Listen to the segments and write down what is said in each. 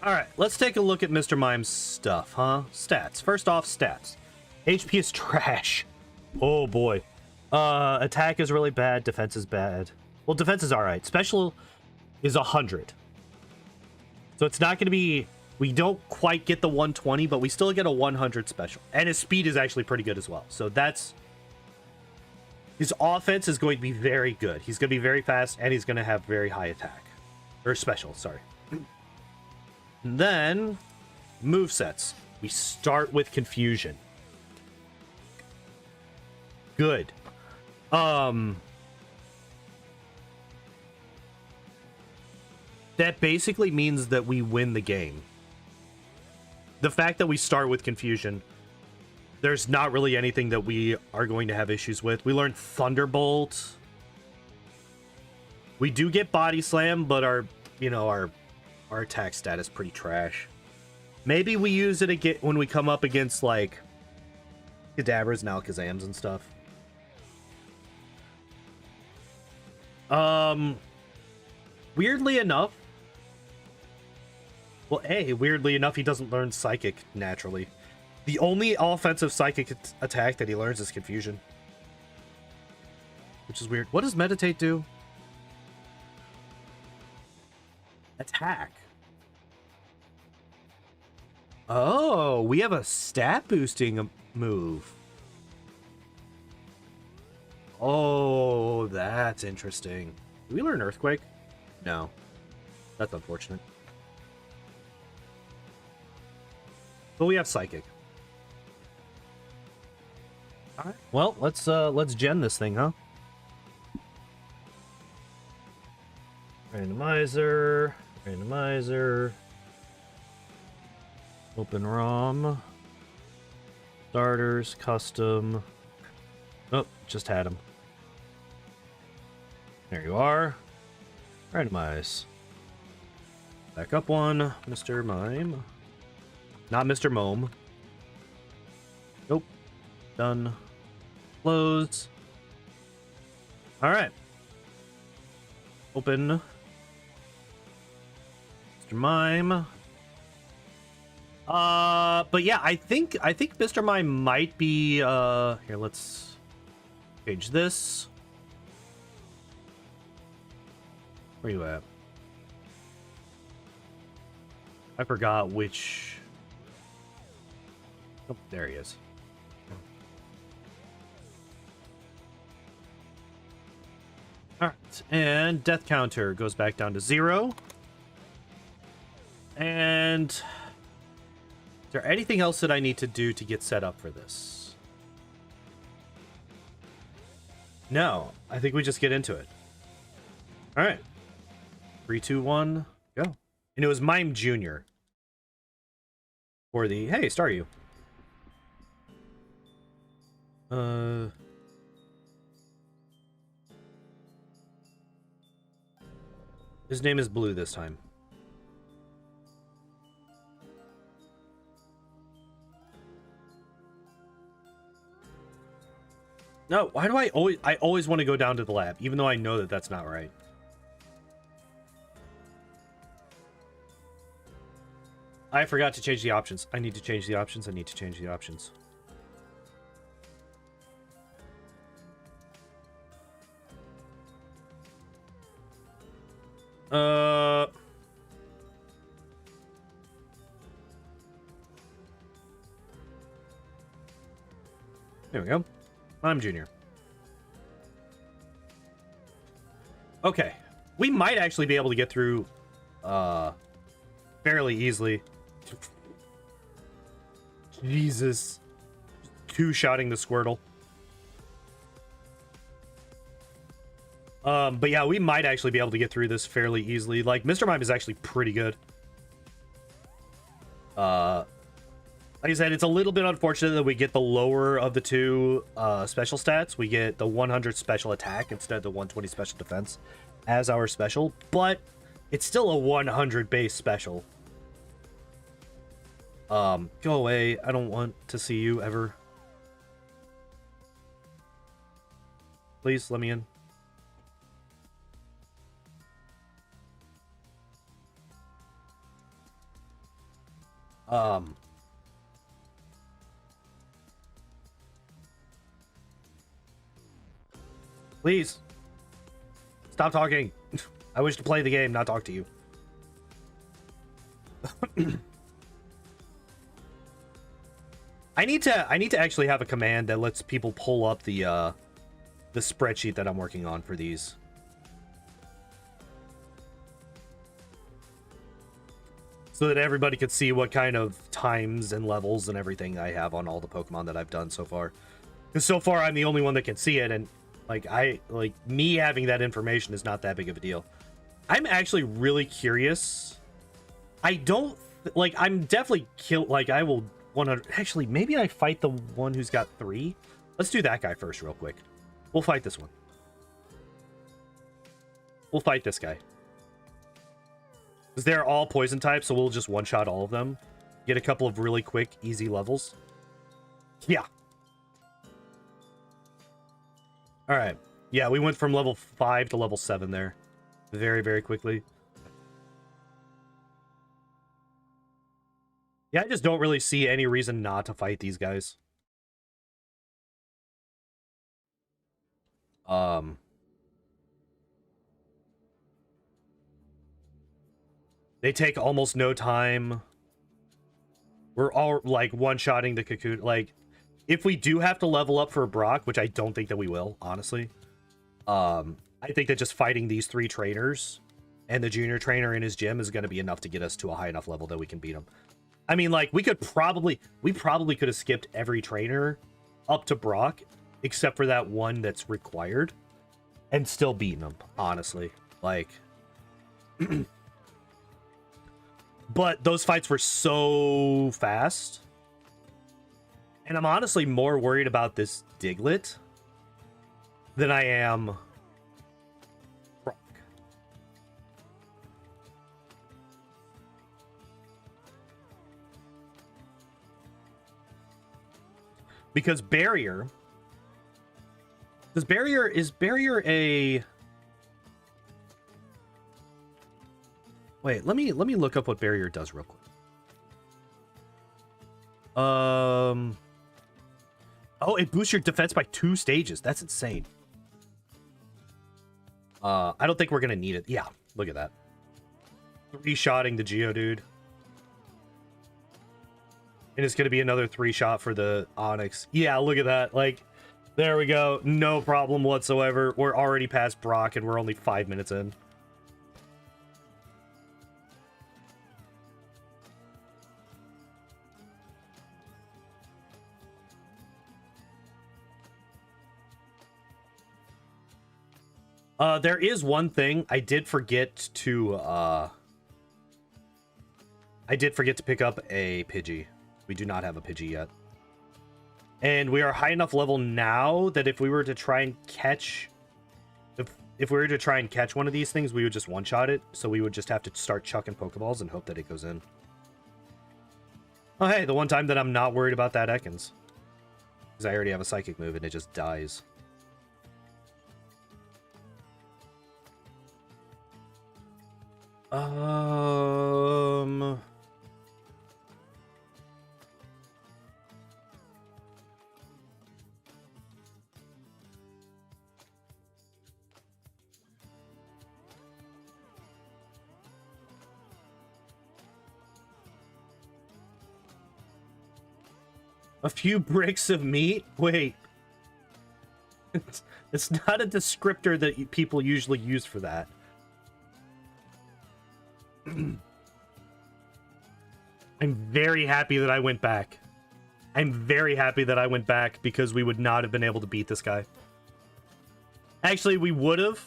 Alright, let's take a look at Mr. Mime's stuff, huh? Stats. First off, stats. HP is trash. Oh boy. Attack is really bad. Defense is bad. Well, defense is alright. Special is 100. So it's not going to be... We don't quite get the 120, but we still get a 100 special. And his speed is actually pretty good as well. So that's... His offense is going to be very good. He's going to be very fast, and he's going to have very high attack. Or special, sorry. And then, movesets. We start with Confusion. Good. That basically means that we win the game. The fact that we start with Confusion, there's not really anything that we are going to have issues with. We learn Thunderbolt. We do get Body Slam, but our attack stat is pretty trash. Maybe we use it again when we come up against, like, Kadabras and Alakazams and stuff. Weirdly enough... Well, weirdly enough, he doesn't learn Psychic naturally. The only offensive Psychic attack that he learns is Confusion. Which is weird. What does Meditate do? Attack. Oh, we have a stat boosting move. Oh, that's interesting. Did we learn Earthquake? No. That's unfortunate. But we have Psychic. Alright. Well, let's gen this thing, huh? Randomizer. Randomizer. Open ROM. Starters, custom. Oh, just had him. There you are. Randomize. Back up one, Mr. Mime. Not Mr. Mome. Nope. Done. Close. Alright. Open. Mr. Mime. But yeah, I think Mr. Mime might be, here, let's change this. Where you at? I forgot which... Oh, there he is. Alright, and death counter goes back down to 0. And... Is there anything else that I need to do to get set up for this? No, I think we just get into it. Alright. 3, 2, 1, go. And it was Mime Jr. For the... Hey, Star You. His name is Blue this time. No, why do I always want to go down to the lab, even though I know that that's not right. I forgot to change the options. I need to change the options. I need to change the options. There we go. I'm Junior. Okay. We might actually be able to get through fairly easily. Jesus. Two-shotting the Squirtle. But yeah, we might actually be able to get through this fairly easily. Like, Mr. Mime is actually pretty good. Like I said, it's a little bit unfortunate that we get the lower of the two special stats. We get the 100 special attack instead of the 120 special defense as our special, but it's still a 100 base special. Go away. I don't want to see you ever. Please, let me in. Um, please stop talking. I wish to play the game, not talk to you. I need to actually have a command that lets people pull up the spreadsheet that I'm working on for these. So that everybody could see what kind of times and levels and everything I have on all the Pokemon that I've done so far. Because so far I'm the only one that can see it, and me having that information is not that big of a deal. I'm actually really curious. I'm definitely I will 100. Actually, maybe I fight the one who's got 3. Let's do that guy first, real quick. We'll fight this one. We'll fight this guy. Because they're all poison types, so we'll just one-shot all of them. Get a couple of really quick, easy levels. Yeah. Alright. Yeah, we went from level 5 to level 7 there. Very, very quickly. Yeah, I just don't really see any reason not to fight these guys. They take almost no time. We're all, like, one-shotting the Kakuna. Like, if we do have to level up for Brock, which I don't think that we will, honestly. I think that just fighting these 3 trainers and the junior trainer in his gym is going to be enough to get us to a high enough level that we can beat him. I mean, like, we probably could have skipped every trainer up to Brock, except for that one that's required, and still beaten him, honestly. Like, but those fights were so fast, and I'm honestly more worried about this Diglett than I am Brock. Because barrier... is barrier a... Wait, let me look up what barrier does real quick. Oh, it boosts your defense by 2 stages. That's insane. I don't think we're gonna need it. Yeah, look at that. 3-shotting the Geodude. And it's gonna be another 3-shot for the Onix. Yeah, look at that. Like, there we go. No problem whatsoever. We're already past Brock and we're only 5 minutes in. There is one thing I did forget to, pick up a Pidgey. We do not have a Pidgey yet. And we are high enough level now that if we were to try and catch... If we were to try and catch one of these things, we would just one-shot it. So we would just have to start chucking Pokeballs and hope that it goes in. Oh, hey, the one time that I'm not worried about that Ekans. Because I already have a Psychic move and it just dies. A few bricks of meat? Wait. It's not a descriptor that people usually use for that. I'm very happy that I went back. I'm very happy that I went back because we would not have been able to beat this guy. Actually, we would have,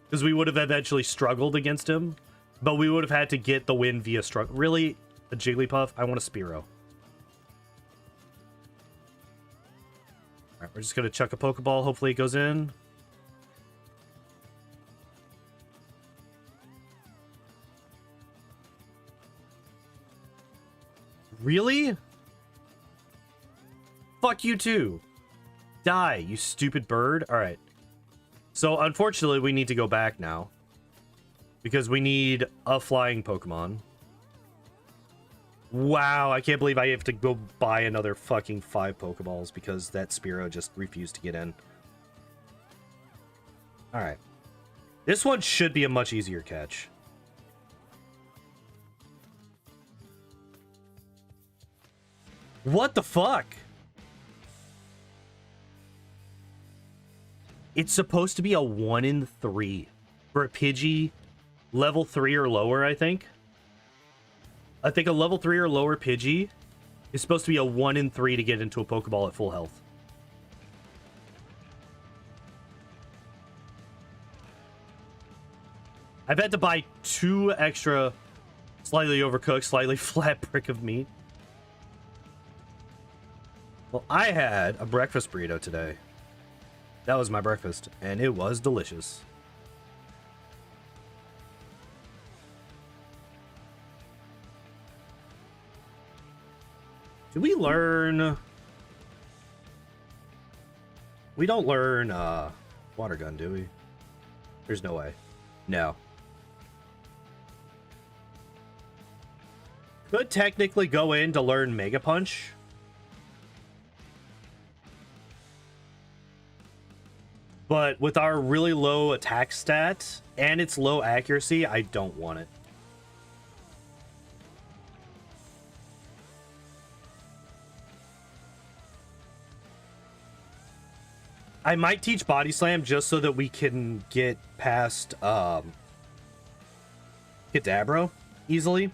because we would have eventually struggled against him, but we would have had to get the win via struggle. Really? A Jigglypuff? I want a Spearow. Alright, we're just going to chuck a Pokeball. Hopefully it goes in. Really? Fuck you too. Die, you stupid bird. Alright. So, unfortunately, we need to go back now. Because we need a flying Pokemon. Wow, I can't believe I have to go buy another fucking 5 Pokeballs because that Spearow just refused to get in. Alright. This one should be a much easier catch. What the fuck? It's supposed to be a 1 in 3 for a Pidgey level 3 or lower, I think. I think a level 3 or lower Pidgey is supposed to be a 1 in 3 to get into a Pokeball at full health. I've had to buy 2 extra slightly overcooked, slightly flat brick of meat. Well, I had a breakfast burrito today. That was my breakfast, and it was delicious. Do we learn... We don't learn, water gun, do we? There's no way. No. Could technically go in to learn Mega Punch. But with our really low attack stat and its low accuracy, I don't want it. I might teach Body Slam just so that we can get past Kadabra easily.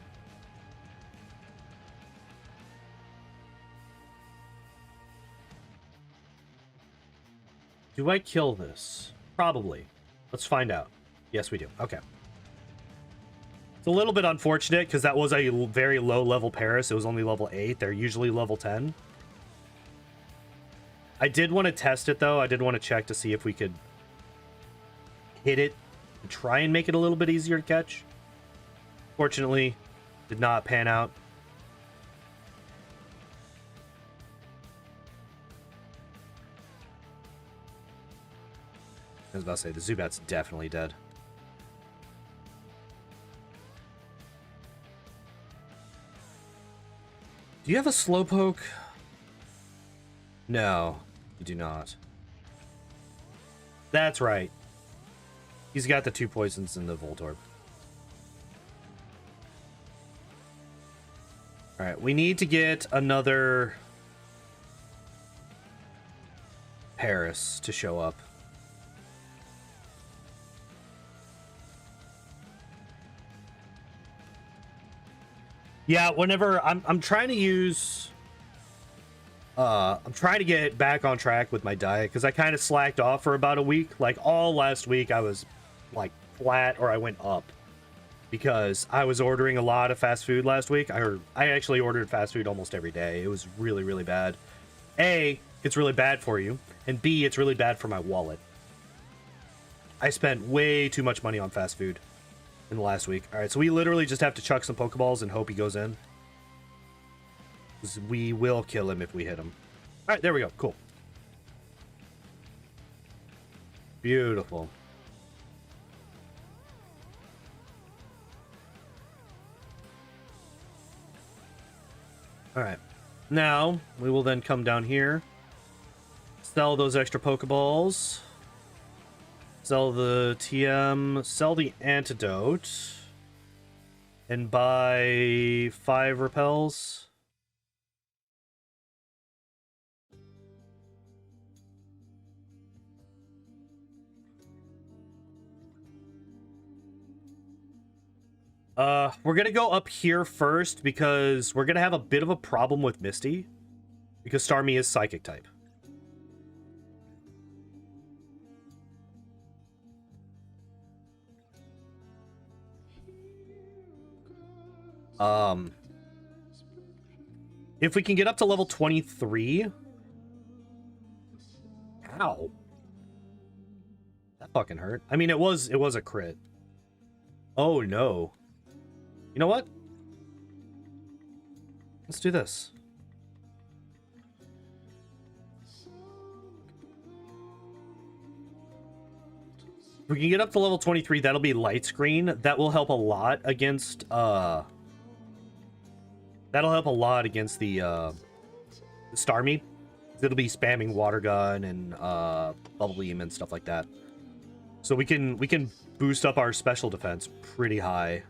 Do I kill this? Probably. Let's find out. Yes, we do. Okay. It's a little bit unfortunate because that was a very low level Paris. It was only level 8. They're usually level 10. I did want to test it, though. I did want to check to see if we could hit it and try and make it a little bit easier to catch. Fortunately, did not pan out. I was about to say, the Zubat's definitely dead. Do you have a Slowpoke? No, you do not. That's right. He's got the 2 poisons in the Voltorb. Alright, we need to get another Paris to show up. Yeah, whenever I'm trying to use I'm trying to get back on track with my diet because I kind of slacked off for about a week. Like all last week I was like flat or I went up because I was ordering a lot of fast food last week. I actually ordered fast food almost every day. It was really, really bad. A, it's really bad for you, and B, it's really bad for my wallet. I spent way too much money on fast food in the last week. All right, so we literally just have to chuck some Pokeballs and hope he goes in. We will kill him if we hit him. All right, there we go. Cool. Beautiful. All right. Now, we will then come down here, sell those extra Pokeballs, sell the TM, sell the antidote, and buy 5 repels. We're gonna go up here first because we're gonna have a bit of a problem with Misty because Starmie is Psychic type. If we can get up to level 23. Ow. That fucking hurt. I mean, it was a crit. Oh no. You know what? Let's do this. If we can get up to level 23, that'll be light screen. That will help a lot against That'll help a lot against the Starmie. It'll be spamming water gun and bubble beam and stuff like that. So we can boost up our special defense pretty high.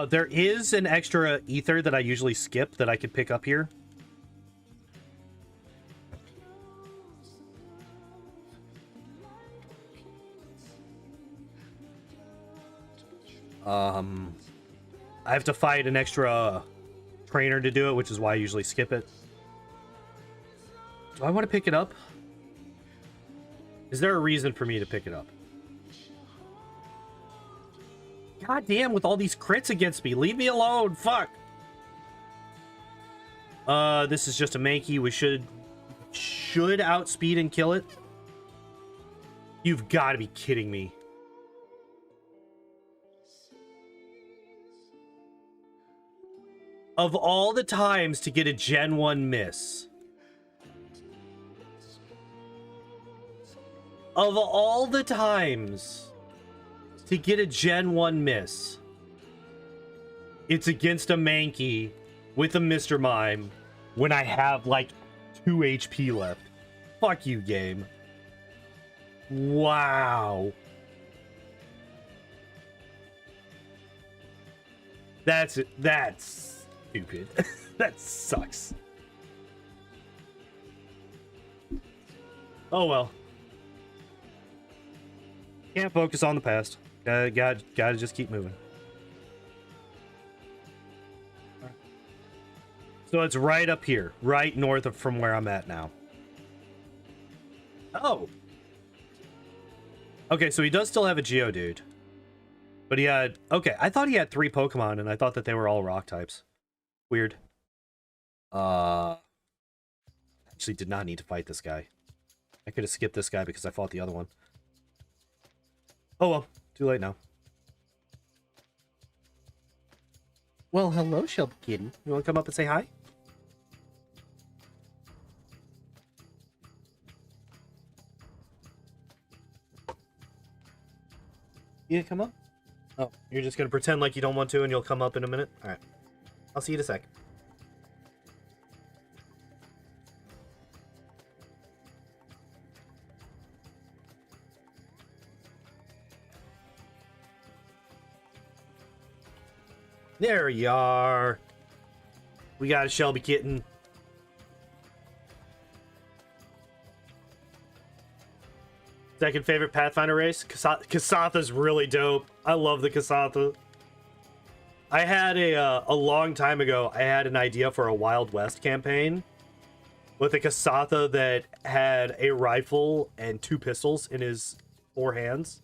There is an extra ether that I usually skip that I could pick up here. I have to fight an extra trainer to do it, which is why I usually skip it. Do I want to pick it up? Is there a reason for me to pick it up? God damn, with all these crits against me. Leave me alone. Fuck. This is just a Mankey. We should outspeed and kill it. You've got to be kidding me. Of all the times to get a Gen 1 miss. Of all the times to get a Gen 1 miss, it's against a Mankey with a Mr. Mime when I have like 2 HP left. Fuck you, game. Wow. That's stupid. That sucks. Oh well. Can't focus on the past. Gotta just keep moving. So it's right up here, right north of from where I'm at now. Oh. Okay, so he does still have a Geodude. But he had... Okay, I thought he had 3 Pokemon, and I thought that they were all rock types. Weird. Actually did not need to fight this guy. I could have skipped this guy because I fought the other one. Oh well, too late now. Well, hello, Shelby Kitty. You want to come up and say hi? You come up? Oh, you're just gonna pretend like you don't want to and you'll come up in a minute? Alright. I'll see you in a sec. There you are. We got a Shelby kitten. Second favorite Pathfinder race? Kasatha's really dope. I love the Kasatha. I had a long time ago, I had an idea for a Wild West campaign with a Kasatha that had a rifle and 2 pistols in his 4 hands.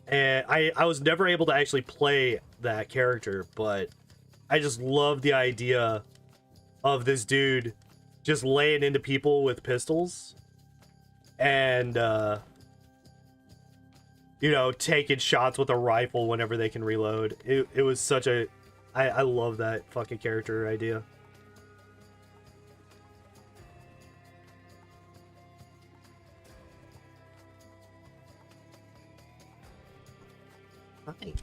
And I was never able to actually play that character, but I just love the idea of this dude just laying into people with pistols and, you know, taking shots with a rifle whenever they can reload. It was such a... I love that fucking character idea. Hi.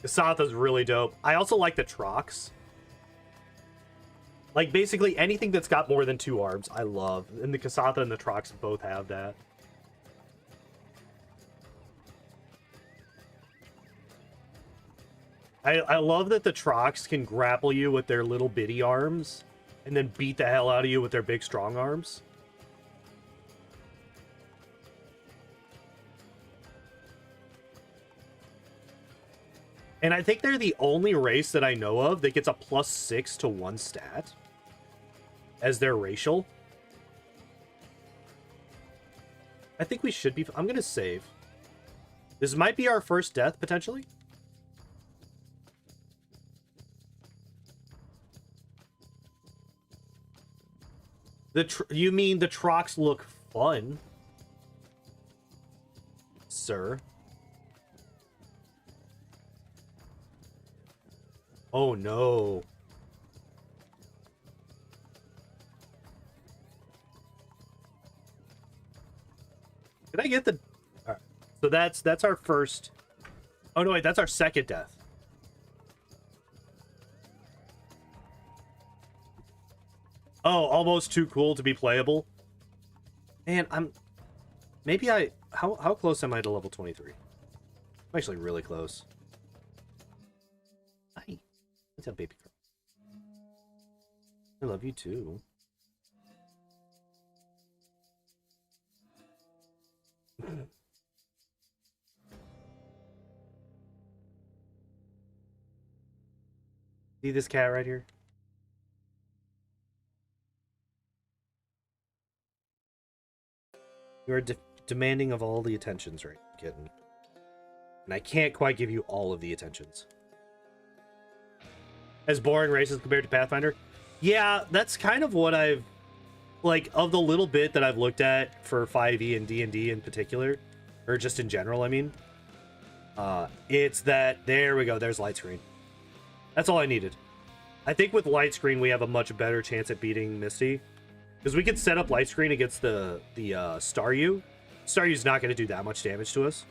Kasatha's really dope. I also like the Trox. Like, basically anything that's got more than 2 arms, I love. And the Kasatha and the Trox both have that. I love that the Trox can grapple you with their little bitty arms and then beat the hell out of you with their big strong arms. And I think they're the only race that I know of that gets a +6 to 1 stat as their racial. I think we should be... I'm going to save. This might be our first death, potentially. You mean the Trox look fun, sir? Oh no. Did I get the... All right. So that's our first... Oh no, wait, that's our second death. Oh, almost too cool to be playable. Man, maybe how close am I to level 23? I'm actually really close. Hi. What's up, baby girl? I love you too. See this cat right here? You are demanding of all the attentions, right, kitten? And I can't quite give you all of the attentions. As boring races compared to Pathfinder? Yeah, that's kind of what I've... Like, of the little bit that I've looked at for 5e and D&D in particular, or just in general, I mean, it's that... There we go, there's light screen. That's all I needed. I think with light screen, we have a much better chance at beating Misty. Because we can set up light screen against the Staryu. Staryu's not going to do that much damage to us.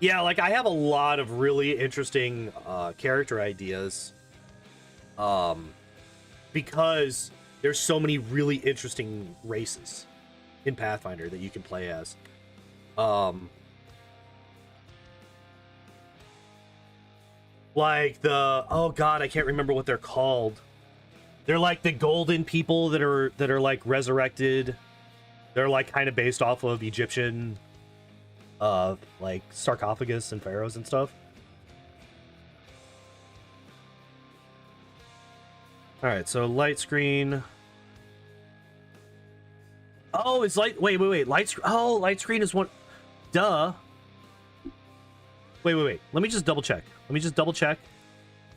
Yeah, like, I have a lot of really interesting character ideas. Because there's so many really interesting races in Pathfinder that you can play as. Like the... Oh god, I can't remember what they're called. They're like the golden people that are like resurrected. They're like kind of based off of Egyptian like sarcophagus and pharaohs and stuff. All right, so light screen. Oh, it's light. Wait. Light screen. Oh, light screen is one. Duh. Wait. Let me just double check.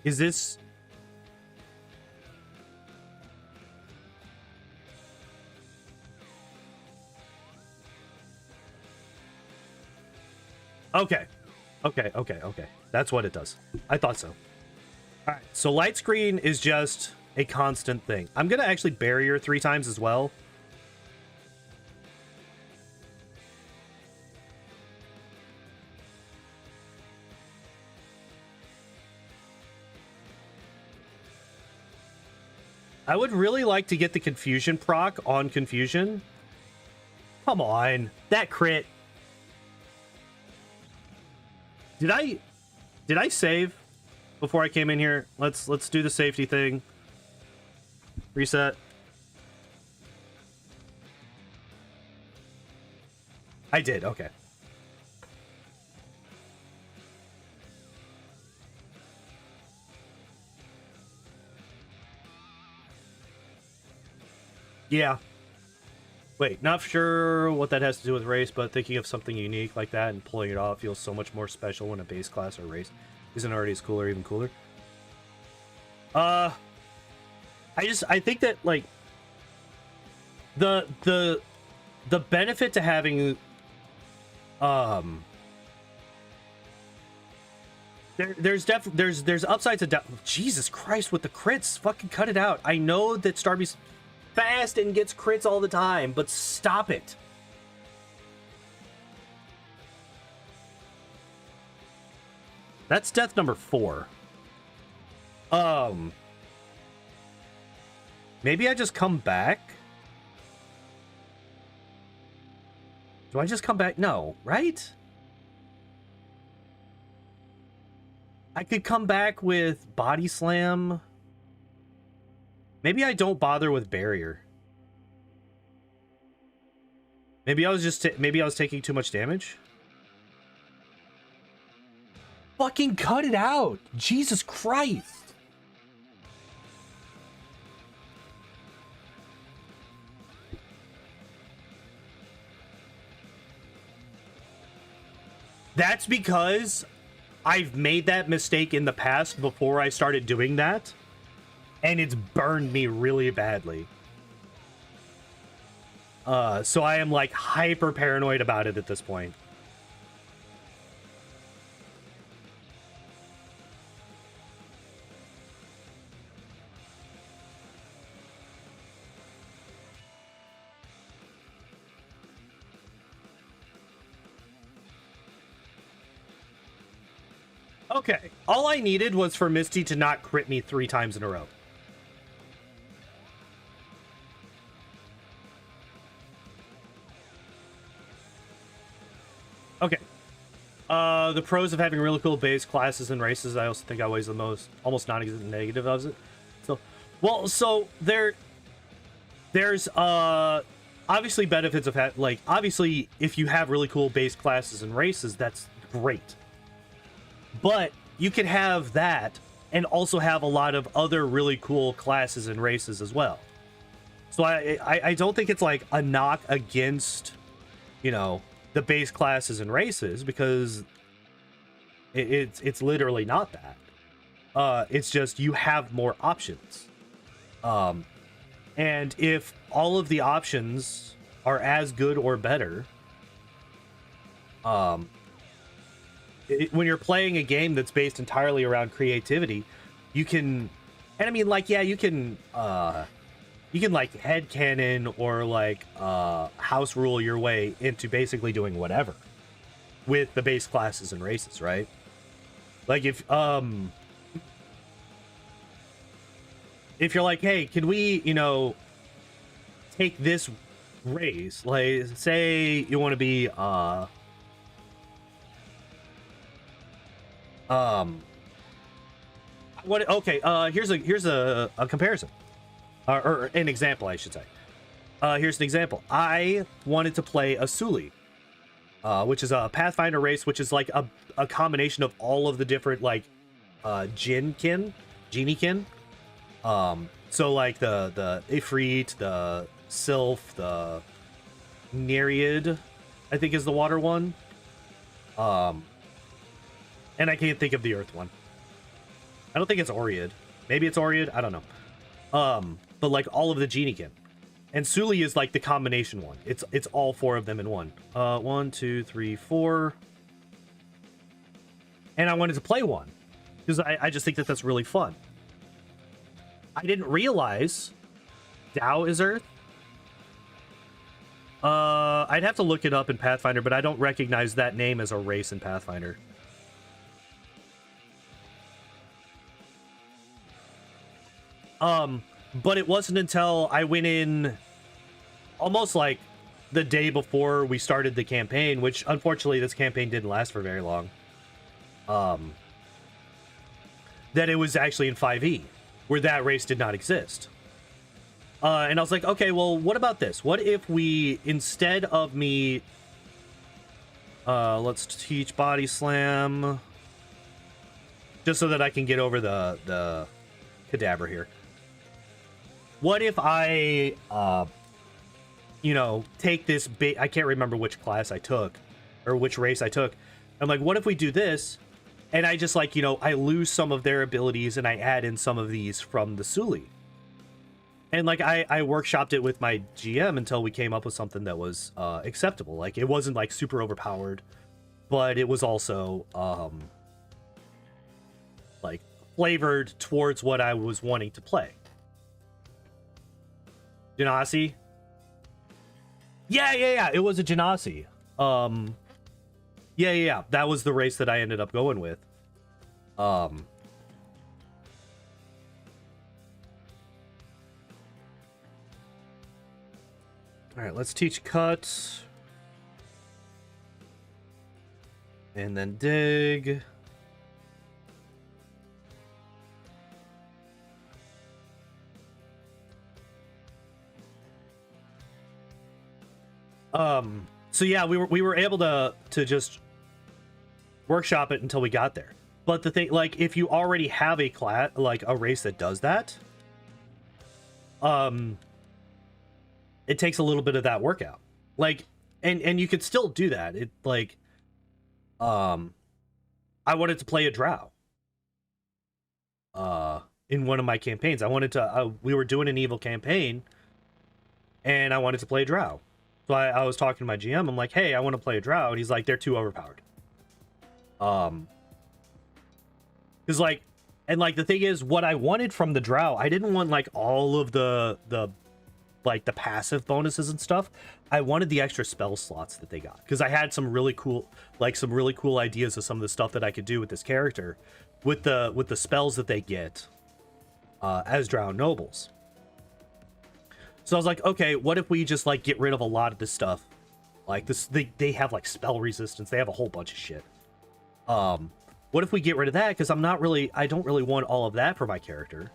Is this... Okay. That's what it does. I thought so. All right, so light screen is just a constant thing. I'm gonna actually barrier 3 times as well. I would really like to get the confusion proc on confusion. Come on, that crit. Did I save before I came in here? Let's do the safety thing. Reset. I did, okay. Yeah. Wait, not sure what that has to do with race, but thinking of something unique like that and pulling it off feels so much more special when a base class or race isn't already as cool or even cooler. I think that, like, the benefit to having there's upsides to Jesus Christ with the crits. Fucking cut it out. I know that Starby's fast and gets crits all the time, but stop it. That's death number 4. Maybe I just come back? Do I just come back? No, right? I could come back with Body Slam. Maybe I don't bother with Barrier. Maybe I was taking too much damage. Fucking cut it out! Jesus Christ! That's because I've made that mistake in the past before I started doing that. And it's burned me really badly. So I am like hyper paranoid about it at this point. Okay, all I needed was for Misty to not crit me 3 times in a row. Okay. The pros of having really cool base classes and races, I also think outweighs the most, almost non-existent negative of it. So, well, so there's obviously benefits of like obviously if you have really cool base classes and races, that's great. But you can have that and also have a lot of other really cool classes and races as well. So I don't think it's like a knock against, you know, the base classes and races, because it's literally not that. It's just you have more options. And if all of the options are as good or better, when you're playing a game that's based entirely around creativity, you can, and I mean, like, yeah, you can like headcanon or like house rule your way into basically doing whatever with the base classes and races, right? Like if you're like, hey, can we, you know, take this race, like say you want to be what, okay, here's a comparison, or an example, I should say. Here's an example. I wanted to play a Suli, which is a Pathfinder race, which is like a combination of all of the different like Geniekin. So like the Ifrit, the Sylph, the Nereid, I think is the water one. And I can't think of the earth one. I don't think it's Oread. Maybe it's Oread. I don't know. But like all of the Geniekin. And Suli is like the combination one. It's all 4 of them in one. 1, 2, 3, 4. And I wanted to play one because I just think that that's really fun. I didn't realize Tao is Earth. I'd have to look it up in Pathfinder, but I don't recognize that name as a race in Pathfinder. But it wasn't until I went in almost like the day before we started the campaign, which unfortunately this campaign didn't last for very long, that it was actually in 5e, where that race did not exist. And I was like, okay, well, what about this? What if we, instead of me, let's teach Body Slam, just so that I can get over the cadaver here. What if I, you know, take this I can't remember which class I took, or which race I took. I'm like, what if we do this, and I just, like, you know, I lose some of their abilities, and I add in some of these from the Suli. And, like, I workshopped it with my GM until we came up with something that was acceptable. Like, it wasn't, like, super overpowered, but it was also, like, flavored towards what I was wanting to play. Genasi? Yeah. It was a Genasi. Yeah. That was the race that I ended up going with. All right, let's teach cut. And then dig. So yeah, we were able to just workshop it until we got there. But the thing, like, if you already have a class, like a race that does that, it takes a little bit of that workout. Like, and you could still do that. It, like, I wanted to play a drow. In one of my campaigns, I wanted to, we were doing an evil campaign, and I wanted to play a drow. So I was talking to my GM. I'm like, hey, I want to play a drow. And he's like, they're too overpowered. Because like, and like the thing is, what I wanted from the drow, I didn't want like all of the like the passive bonuses and stuff. I wanted the extra spell slots that they got, because I had some really cool ideas of some of the stuff that I could do with this character, with the spells that they get as drow nobles. So I was like, okay, what if we just like get rid of a lot of this stuff? Like this, they have like spell resistance. They have a whole bunch of shit. What if we get rid of that? Because I don't really want all of that for my character.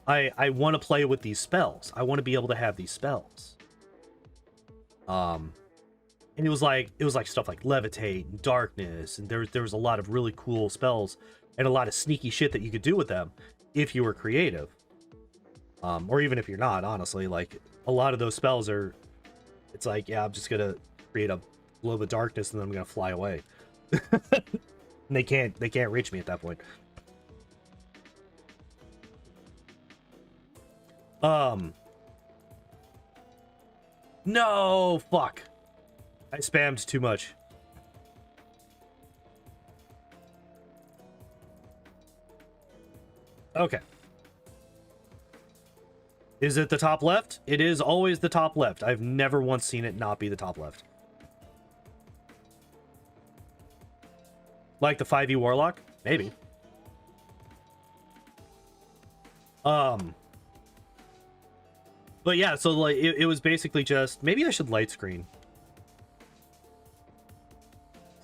I want to play with these spells. I want to be able to have these spells. And it was like stuff like levitate and darkness, and there was a lot of really cool spells and a lot of sneaky shit that you could do with them if you were creative. Or even if you're not, honestly, like a lot of those spells are, it's like, yeah, I'm just gonna create a globe of darkness and then I'm gonna fly away. And they can't reach me at that point. No, fuck. I spammed too much. Okay. Is it the top left? It is always the top left. I've never once seen it not be the top left. Like the 5e Warlock? Maybe. But yeah, so like it was basically just, maybe I should light screen.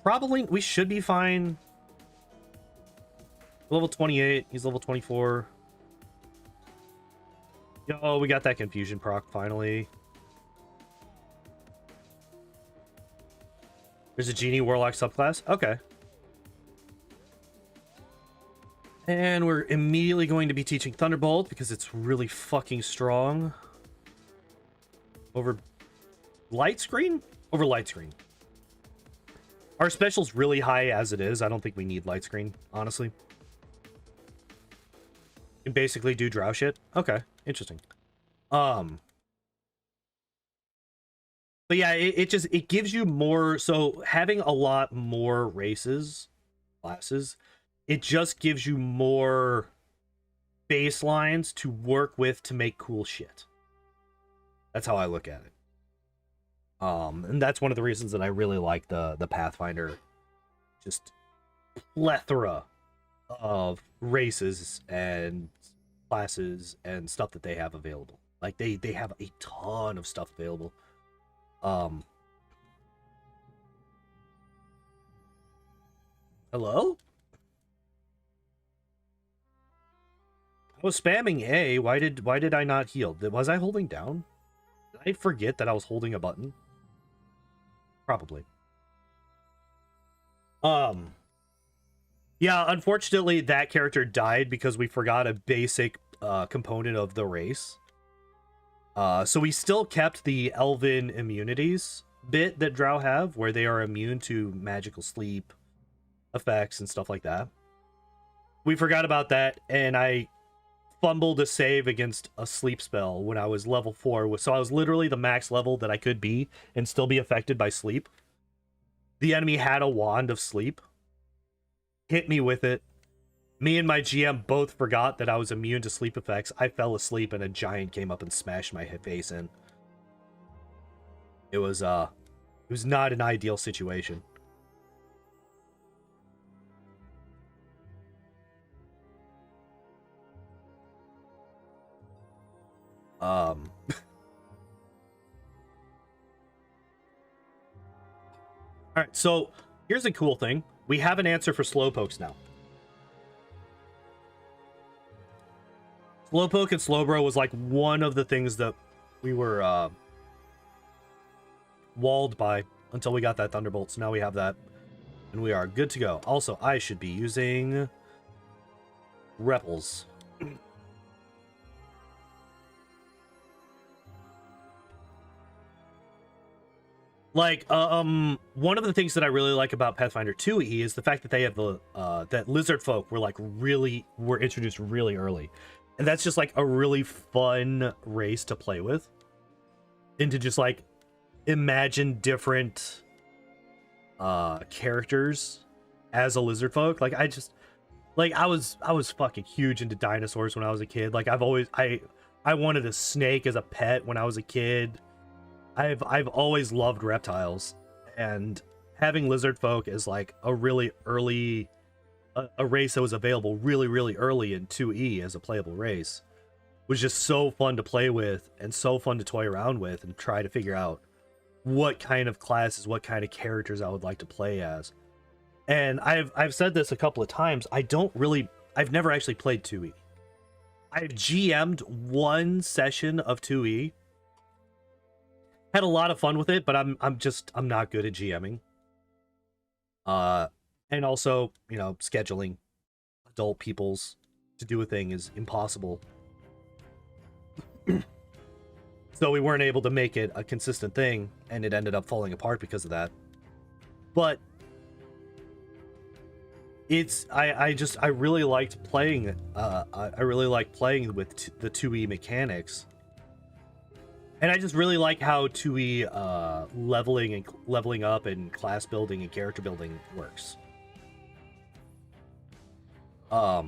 Probably we should be fine. Level 28, he's level 24. Yo, we got that confusion proc finally. There's a genie warlock subclass. Okay. And we're immediately going to be teaching Thunderbolt because it's really fucking strong. Over light screen? Over light screen. Our special's really high as it is. I don't think we need light screen, honestly. You can basically do drow shit. Okay, interesting. But yeah, it gives you more. So having a lot more classes, it just gives you more baselines to work with to make cool shit. That's how I look at it. And that's one of the reasons that I really like the Pathfinder, just plethora of races and classes and stuff that they have available. Like they have a ton of stuff available. Hello? I was spamming A. Why did I not heal? Was I holding down? Did I forget that I was holding a button? Probably. Yeah, unfortunately that character died because we forgot a basic component of the race. So we still kept the elven immunities bit that drow have, where they are immune to magical sleep effects and stuff like that. We forgot about that, and I fumbled a save against a sleep spell when I was level 4. So I was literally the max level that I could be and still be affected by sleep. The enemy had a wand of sleep. Hit me with it. Me and my GM both forgot that I was immune to sleep effects. I fell asleep and a giant came up and smashed my face in. It was not an ideal situation. All right, so here's a cool thing. We have an answer for slowpokes now. Slowpoke and Slowbro was like one of the things that we were walled by until we got that Thunderbolt. So now we have that, and we are good to go. Also, I should be using Rebels. Like, one of the things that I really like about Pathfinder 2e is the fact that they have the that lizard folk were introduced really early. And that's just like a really fun race to play with. and to just like imagine different characters as a lizard folk. Like I was fucking huge into dinosaurs when I was a kid. Like I wanted a snake as a pet when I was a kid. I've always loved reptiles, and having lizard folk as like a really early a race that was available really early in 2E as a playable race was just so fun to play with and so fun to toy around with and try to figure out what kind of classes, what kind of characters I would like to play as. And I've said this a couple of times. I've never actually played 2E. I've GM'd one session of 2E. Had a lot of fun with it, but I'm not good at GMing. And also, you know, scheduling adult peoples to do a thing is impossible. So we weren't able to make it a consistent thing, and it ended up falling apart because of that. But I really liked playing I really liked playing with the 2E mechanics. And I just really like how 2E leveling up and class building and character building works. Not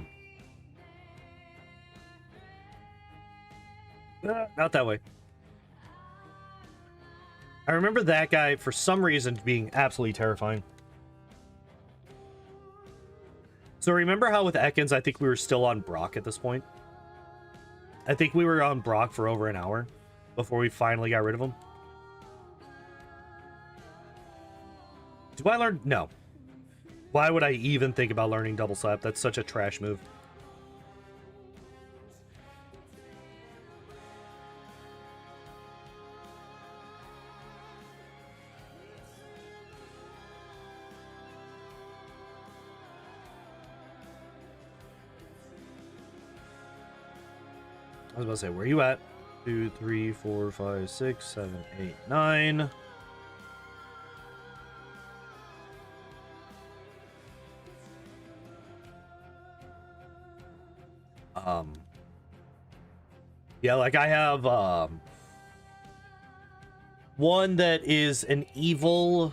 that way. I remember that guy for some reason being absolutely terrifying. So remember how with Ekans, I think we were still on Brock at this point? I think we were on Brock for over an hour before we finally got rid of him. Do I learn? No. Why would I even think about learning double slap? That's such a trash move. I was about to say, where are you at? 2, 3, 4, 5, 6, 7, 8, 9. Yeah, like I have one that is an evil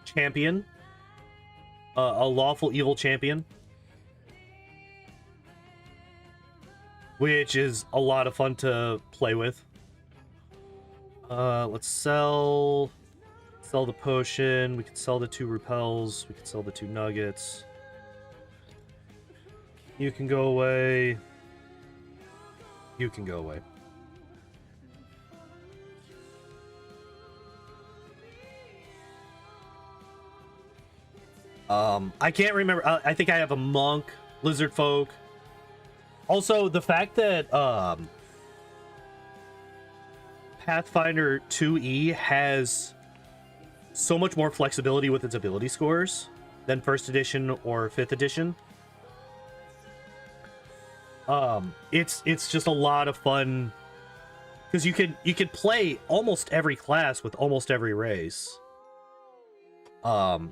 champion, a lawful evil champion, which is a lot of fun to play with. Let's sell the potion. We could sell the 2 repels. We could sell the 2 nuggets. You can go away. You can go away. I can't remember. I think I have a monk, lizard folk. Also, the fact that Pathfinder 2E has so much more flexibility with its ability scores than 1st edition or 5th edition. It's just a lot of fun because you can play almost every class with almost every race. Gonna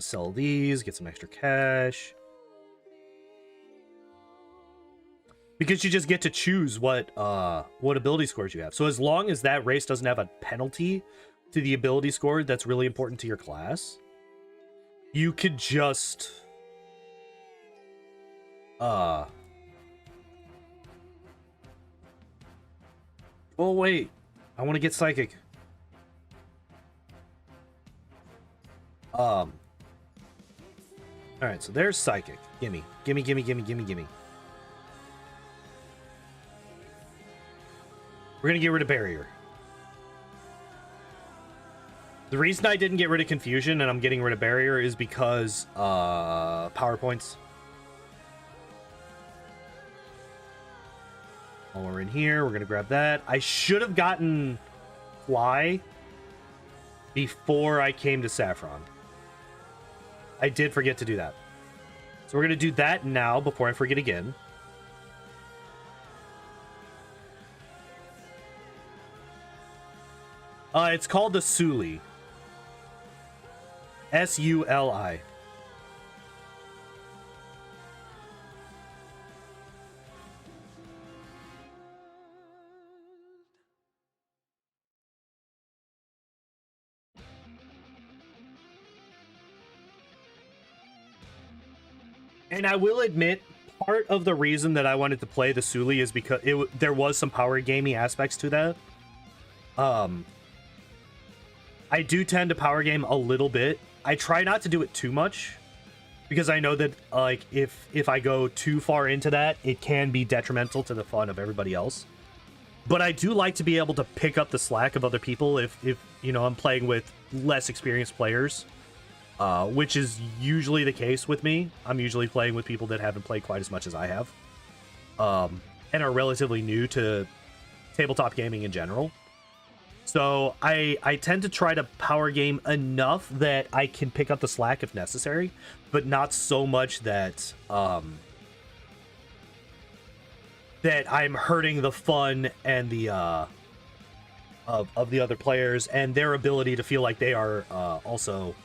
sell these, get some extra cash. Because you just get to choose what ability scores you have. So as long as that race doesn't have a penalty to the ability score that's really important to your class, you could just oh wait, I want to get psychic. All right, so there's psychic. Gimme. We're gonna get rid of barrier. The reason I didn't get rid of confusion and I'm getting rid of barrier is because PowerPoints. While we're in here, we're gonna grab that. I should have gotten fly before I came to Saffron. I did forget to do that. So we're gonna do that now before I forget again. It's called the Suli. S-U-L-I. And I will admit, part of the reason that I wanted to play the Suli is because there was some power gaming aspects to that. I do tend to power game a little bit. I try not to do it too much, because I know that like if I go too far into that, it can be detrimental to the fun of everybody else. But I do like to be able to pick up the slack of other people if you know, I'm playing with less experienced players, which is usually the case with me. I'm usually playing with people that haven't played quite as much as I have, and are relatively new to tabletop gaming in general. So I tend to try to power game enough that I can pick up the slack if necessary, but not so much that that I'm hurting the fun and the of the other players and their ability to feel like they are also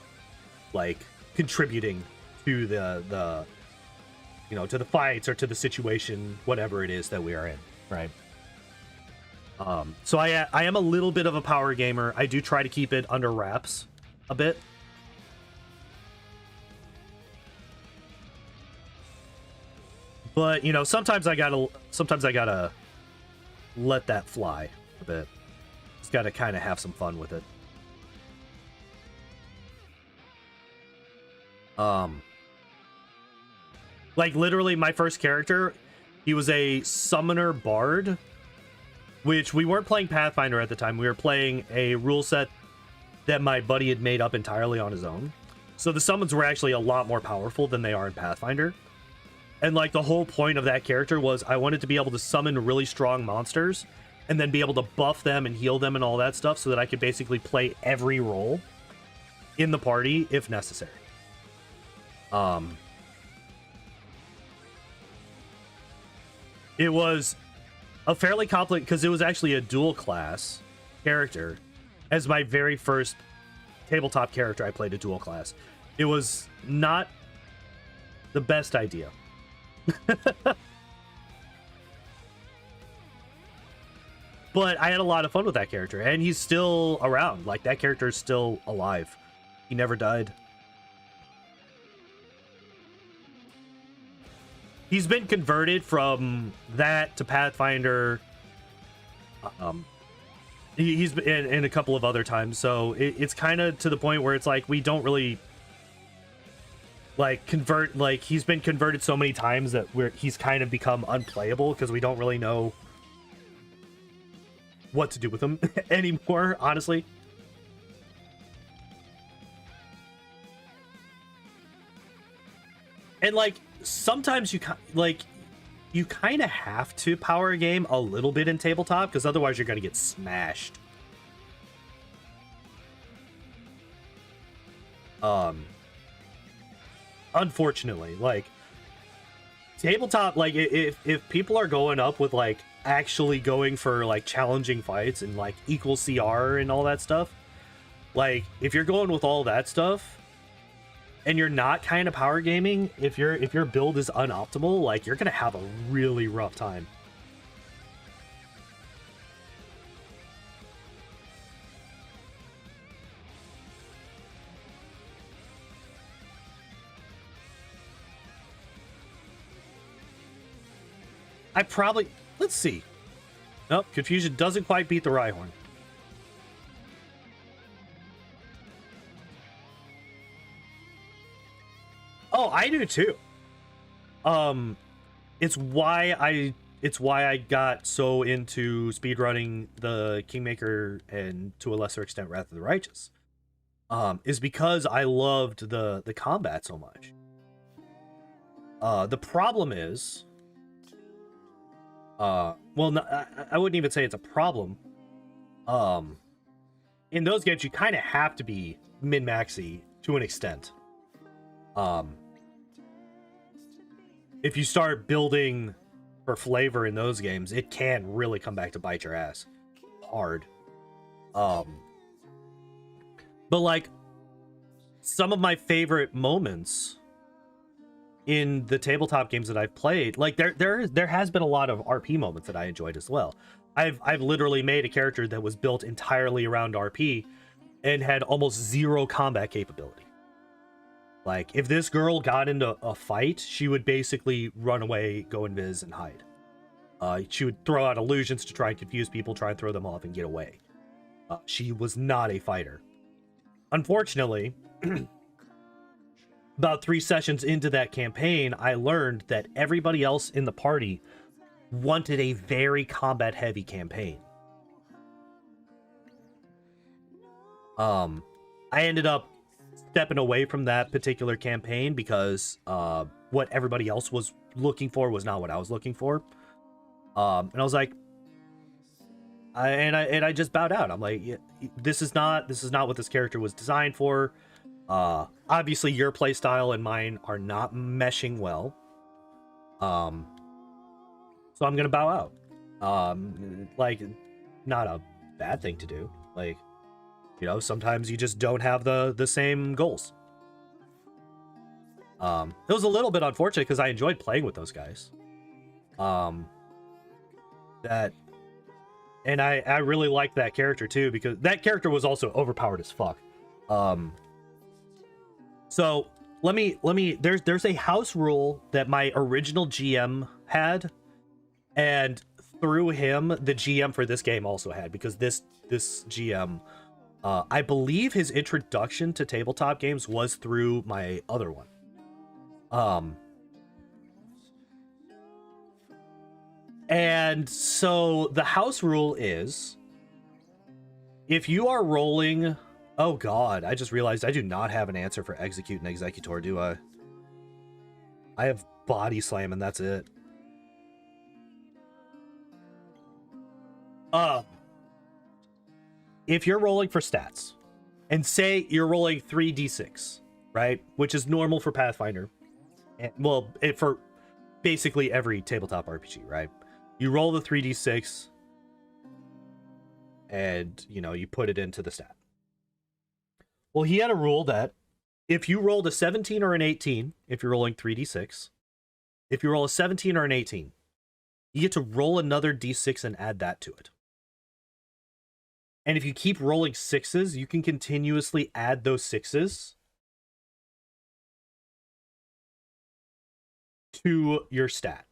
like contributing to the you know, to the fights or to the situation, whatever it is that we are in, right? So I am a little bit of a power gamer. I do try to keep it under wraps a bit. But, you know, sometimes I gotta let that fly a bit. Just gotta kind of have some fun with it. Like, literally, my first character, he was a summoner bard, which we weren't playing Pathfinder at the time. We were playing a rule set that my buddy had made up entirely on his own. So the summons were actually a lot more powerful than they are in Pathfinder. And like the whole point of that character was I wanted to be able to summon really strong monsters and then be able to buff them and heal them and all that stuff so that I could basically play every role in the party if necessary. It was a fairly complicated, because it was actually a dual class character. As my very first tabletop character, I played a dual class. It was not the best idea. But I had a lot of fun with that character, and he's still around. Like, that character is still alive. He never died. He's been converted from that to Pathfinder. He's been in a couple of other times, so it's kind of to the point where it's like we don't really like convert. Like, he's been converted so many times that he's kind of become unplayable because we don't really know what to do with him anymore, honestly. And like sometimes you kind of have to power a game a little bit in tabletop, because otherwise you're going to get smashed. Unfortunately, like tabletop, like if people are going up with like actually going for like challenging fights and like equal CR and all that stuff, like if you're going with all that stuff and you're not kind of power gaming, if your build is unoptimal, like you're gonna have a really rough time. I probably, let's see. Nope, confusion doesn't quite beat the Rhyhorn. Oh, I do too. It's why I got so into speedrunning the Kingmaker and to a lesser extent Wrath of the Righteous. Is because I loved the combat so much. The problem is, well, no, I wouldn't even say it's a problem. In those games, you kind of have to be min-maxy to an extent. If you start building for flavor in those games, it can really come back to bite your ass hard. But like some of my favorite moments in the tabletop games that I've played, like there has been a lot of RP moments that I enjoyed as well. I've literally made a character that was built entirely around RP and had almost zero combat capability. Like, if this girl got into a fight, she would basically run away, go invis, and hide. She would throw out illusions to try and confuse people, try and throw them off, and get away. She was not a fighter. Unfortunately, about 3 sessions into that campaign, I learned that everybody else in the party wanted a very combat-heavy campaign. I ended up stepping away from that particular campaign because what everybody else was looking for was not what I was looking for. And I was like, I just bowed out. I'm like, yeah, this is not what this character was designed for. Obviously your playstyle and mine are not meshing well. So I'm gonna bow out. Like, not a bad thing to do. Like, you know, sometimes you just don't have the same goals. It was a little bit unfortunate because I enjoyed playing with those guys. And I really liked that character too, because that character was also overpowered as fuck. So let me there's a house rule that my original GM had, and through him the GM for this game also had, because this GM, I believe his introduction to tabletop games was through my other one. And so the house rule is, if you are rolling... Oh god, I just realized I do not have an answer for execute and executor, do I? I have body slam and that's it. If you're rolling for stats, and say you're rolling 3d6, right? Which is normal for Pathfinder. And, well, for basically every tabletop RPG, right? You roll the 3d6, and, you know, you put it into the stat. Well, he had a rule that if you rolled a 17 or an 18, if you're rolling 3d6, if you roll a 17 or an 18, you get to roll another d6 and add that to it. And if you keep rolling 6s, you can continuously add those 6s to your stat.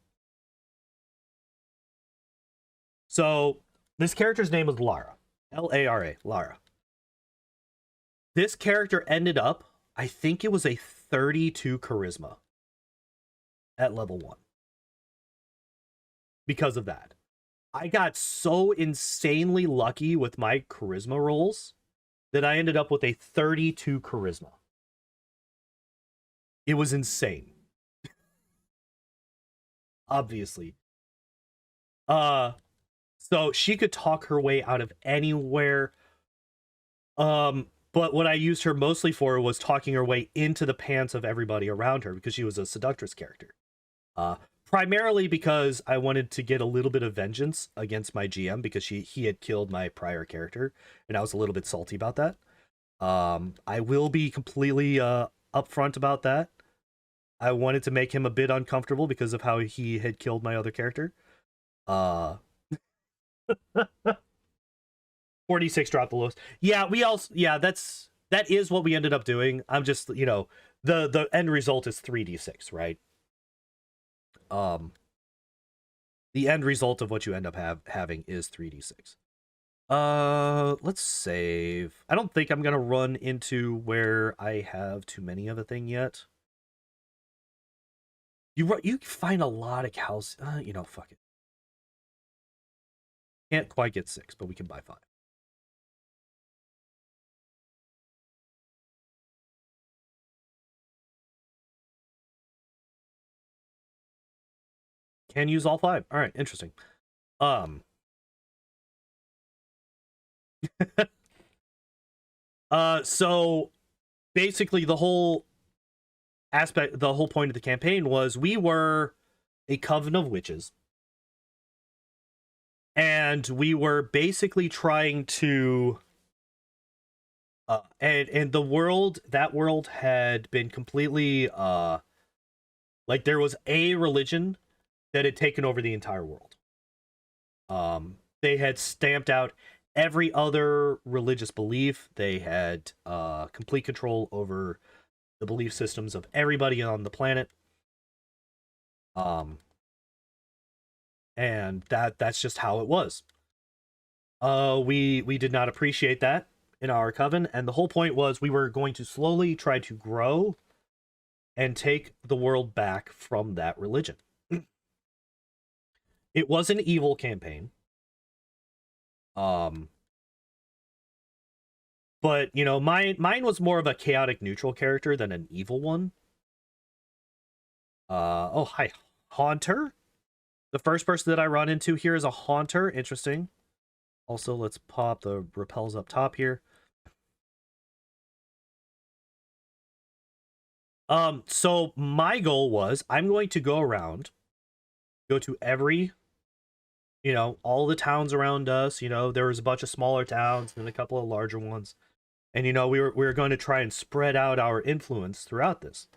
So this character's name was Lara. L-A-R-A, Lara. This character ended up, I think it was a 32 charisma at level 1. Because of that. I got so insanely lucky with my charisma rolls that I ended up with a 32 charisma. It was insane. Obviously. So she could talk her way out of anywhere. But what I used her mostly for was talking her way into the pants of everybody around her, because she was a seductress character. Primarily because I wanted to get a little bit of vengeance against my GM, because he had killed my prior character, and I was a little bit salty about that. I will be completely upfront about that. I wanted to make him a bit uncomfortable because of how he had killed my other character. 46 dropped the lowest. Yeah, that is what we ended up doing. I'm just, you know, the end result is 3d6, right? The end result of what you end up having is 3d6. Let's save. I don't think I'm gonna run into where I have too many of a thing yet. You find a lot of cows. You know, fuck it. Can't quite get 6, but we can buy 5. Can use all 5. All right, interesting. So basically the whole point of the campaign was we were a coven of witches. And we were basically trying to and the world, that world had been completely like, there was a religion that had taken over the entire world. They had stamped out every other religious belief. They had complete control over the belief systems of everybody on the planet. And that's just how it was. We did not appreciate that in our coven, and the whole point was we were going to slowly try to grow and take the world back from that religion. It was an evil campaign. But you know, mine was more of a chaotic neutral character than an evil one. Oh, hi, Haunter. The first person that I run into here is a Haunter. Interesting. Also, let's pop the repels up top here. So my goal was I'm going to go around, go to every, you know, all the towns around us. You know, there was a bunch of smaller towns and a couple of larger ones. And, you know, we were going to try and spread out our influence throughout this.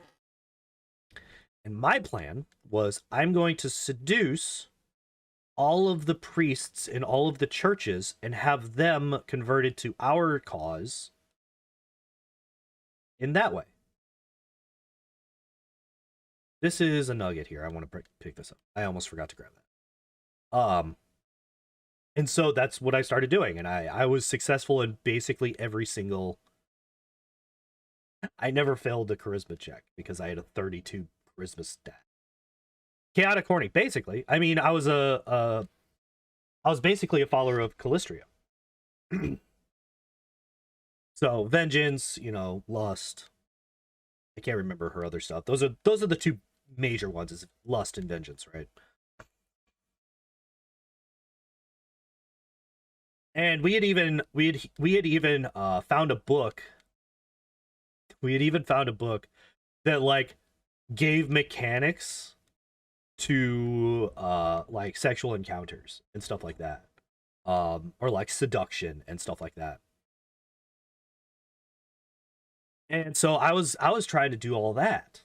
And my plan was I'm going to seduce all of the priests in all of the churches and have them converted to our cause in that way. This is a nugget here. I want to pick this up. I almost forgot to grab that. And so that's what I started doing, and I was successful in basically every single... I never failed the charisma check because I had a 32 charisma stat. Chaotic horny, basically. I mean, I was basically a follower of Callistria. So vengeance, you know, lust. I can't remember her other stuff. Those are the two major ones: is lust and vengeance, right? And we had even found a book. We had even found a book that like gave mechanics to like sexual encounters and stuff like that, or like seduction and stuff like that. And so I was trying to do all that.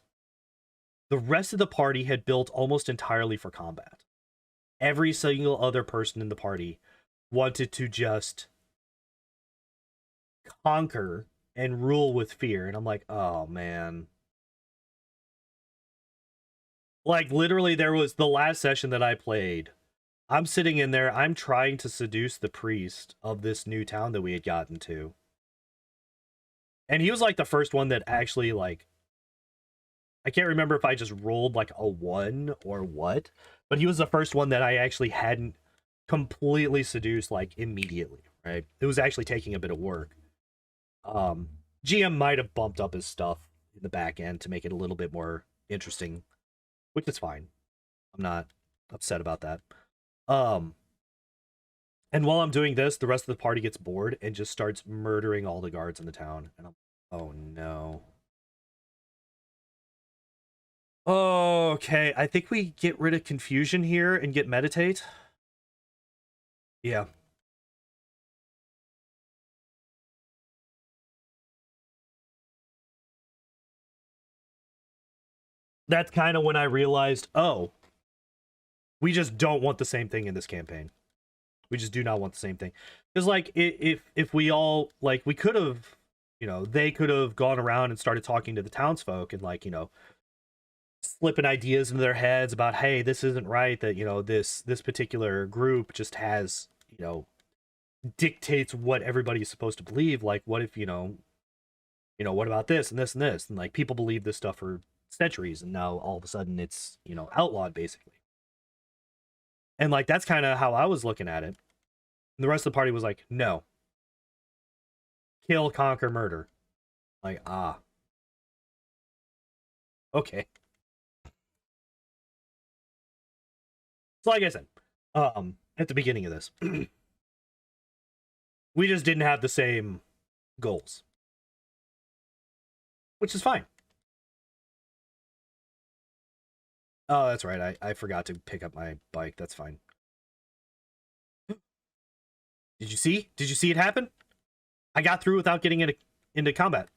The rest of the party had built almost entirely for combat. Every single other person in the party wanted to just conquer and rule with fear, and I'm like, oh man. Like, literally, there was the last session that I played. I'm sitting in there, I'm trying to seduce the priest of this new town that we had gotten to. And he was, like, the first one that actually, like... I can't remember if I just rolled, like, a 1 or what. But he was the first one that I actually hadn't completely seduced, like, immediately, right? It was actually taking a bit of work. GM might have bumped up his stuff in the back end to make it a little bit more interesting, which is fine. I'm not upset about that. And while I'm doing this, the rest of the party gets bored and just starts murdering all the guards in the town. And I'm, oh no. Okay, I think we get rid of confusion here and get meditate. Yeah. That's kind of when I realized, oh, we just don't want the same thing in this campaign. We just do not want the same thing. Because, like, if we all, like, we could have, you know, they could have gone around and started talking to the townsfolk and, like, you know, slipping ideas into their heads about, hey, this isn't right, that, you know, this particular group just has, you know, dictates what everybody's supposed to believe. Like, what if, you know, what about this and this and this? And, like, people believe this stuff for centuries, and now all of a sudden it's, you know, outlawed, basically. And, like, that's kind of how I was looking at it. And the rest of the party was like, no. Kill, conquer, murder. Like, ah. Okay. So, like I said, at the beginning of this, we just didn't have the same goals. Which is fine. Oh, that's right. I forgot to pick up my bike. That's fine. Did you see? Did you see it happen? I got through without getting into combat.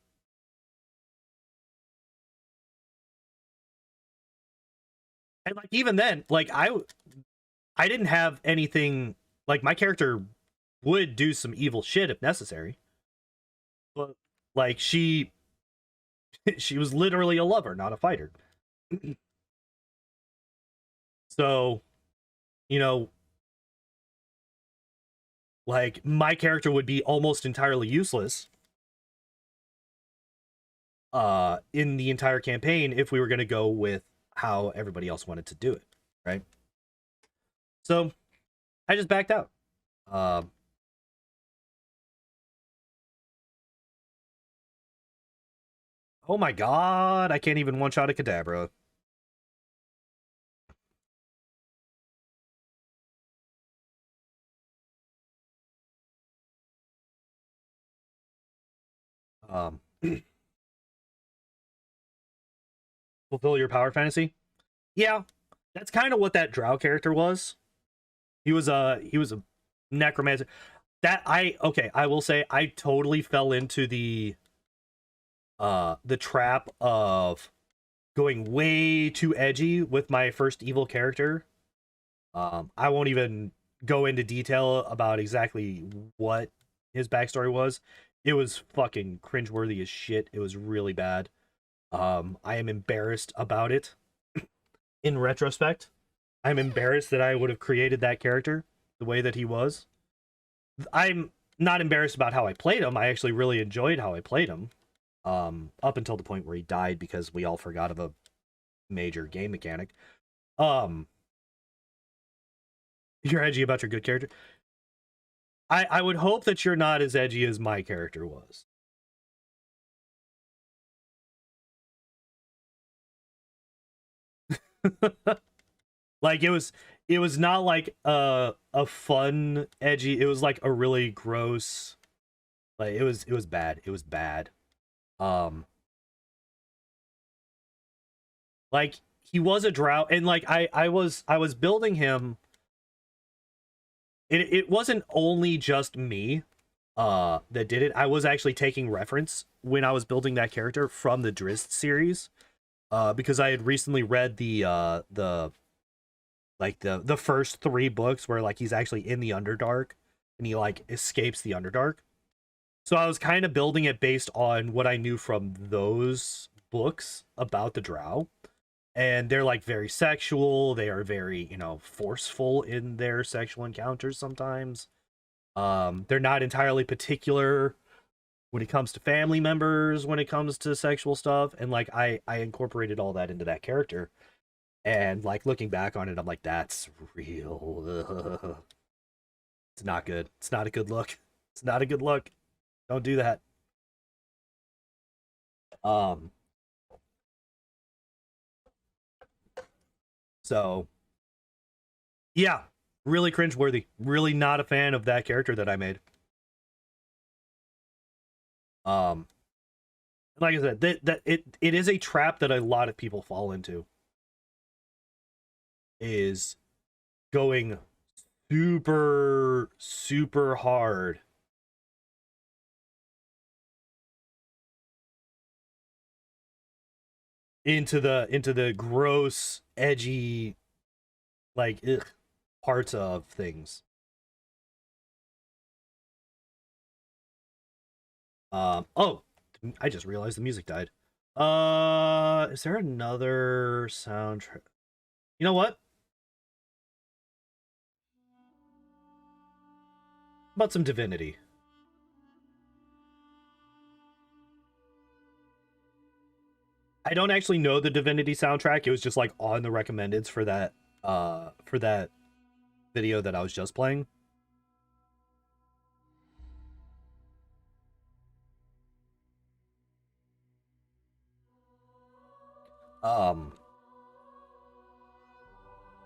And, like, even then, like, I didn't have anything... Like, my character would do some evil shit if necessary. But, like, she She was literally a lover, not a fighter. So, you know, like, my character would be almost entirely useless in the entire campaign if we were going to go with how everybody else wanted to do it, right? So, I just backed out. Oh my god, I can't even one-shot a Kadabra. Fulfill your power fantasy. Yeah, that's kind of what that Drow character was. He was a necromancer. I will say I totally fell into the trap of going way too edgy with my first evil character. I won't even go into detail about exactly what his backstory was. It was fucking cringeworthy as shit. It was really bad. I am embarrassed about it. In retrospect, I'm embarrassed that I would have created that character the way that he was. I'm not embarrassed about how I played him. I actually really enjoyed how I played him. Up until the point where he died because we all forgot of a major game mechanic. You're edgy about your good character. I would hope that you're not as edgy as my character was. Like, it was not like a fun edgy. It was like a really gross, like, it was bad. It was bad. Like, he was a drought, and like I was building him. It wasn't only just me that did it. I was actually taking reference when I was building that character from the Drizzt series, because I had recently read the first 3 books where like he's actually in the Underdark and he like escapes the Underdark. So I was kind of building it based on what I knew from those books about the Drow. And they're like very sexual. They are very, forceful in their sexual encounters sometimes. They're not entirely particular when it comes to family members, when it comes to sexual stuff. And like I incorporated all that into that character. And like looking back on it, I'm like, that's real. Ugh. It's not good. It's not a good look. It's not a good look. Don't do that. Um so yeah, really cringeworthy. Really not a fan of that character that I made. Um like I said, it is a trap that a lot of people fall into. Is going super super hard into the gross, edgy, like, ugh, parts of things. Oh, I just realized the music died. Is there another soundtrack? You know what? How about some Divinity? I don't actually know the Divinity soundtrack. It was just like on the recommendeds for that video that I was just playing. Um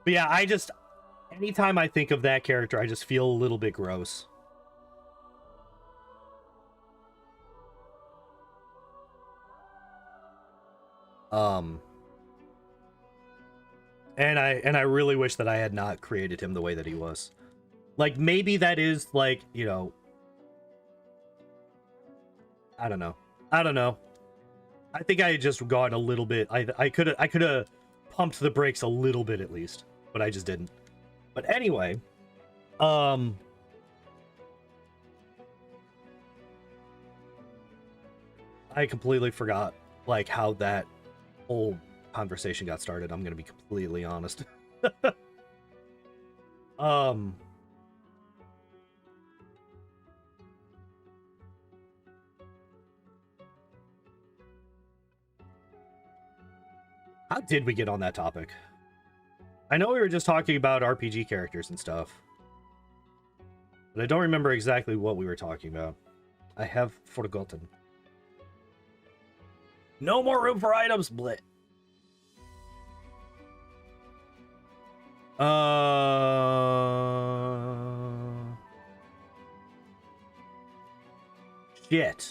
but yeah, anytime I think of that character, I just feel a little bit gross. Um and I really wish that I had not created him the way that he was. Like, maybe that is like, I don't know. I don't know. I think I had just gone a little bit. I could have pumped the brakes a little bit at least, but I just didn't. But anyway, um I completely forgot like how that whole conversation got started. I'm gonna be completely honest. How did we get on that topic? I know we were just talking about RPG characters and stuff, but I don't remember exactly what we were talking about. I have forgotten. No more room for items, blit. Shit.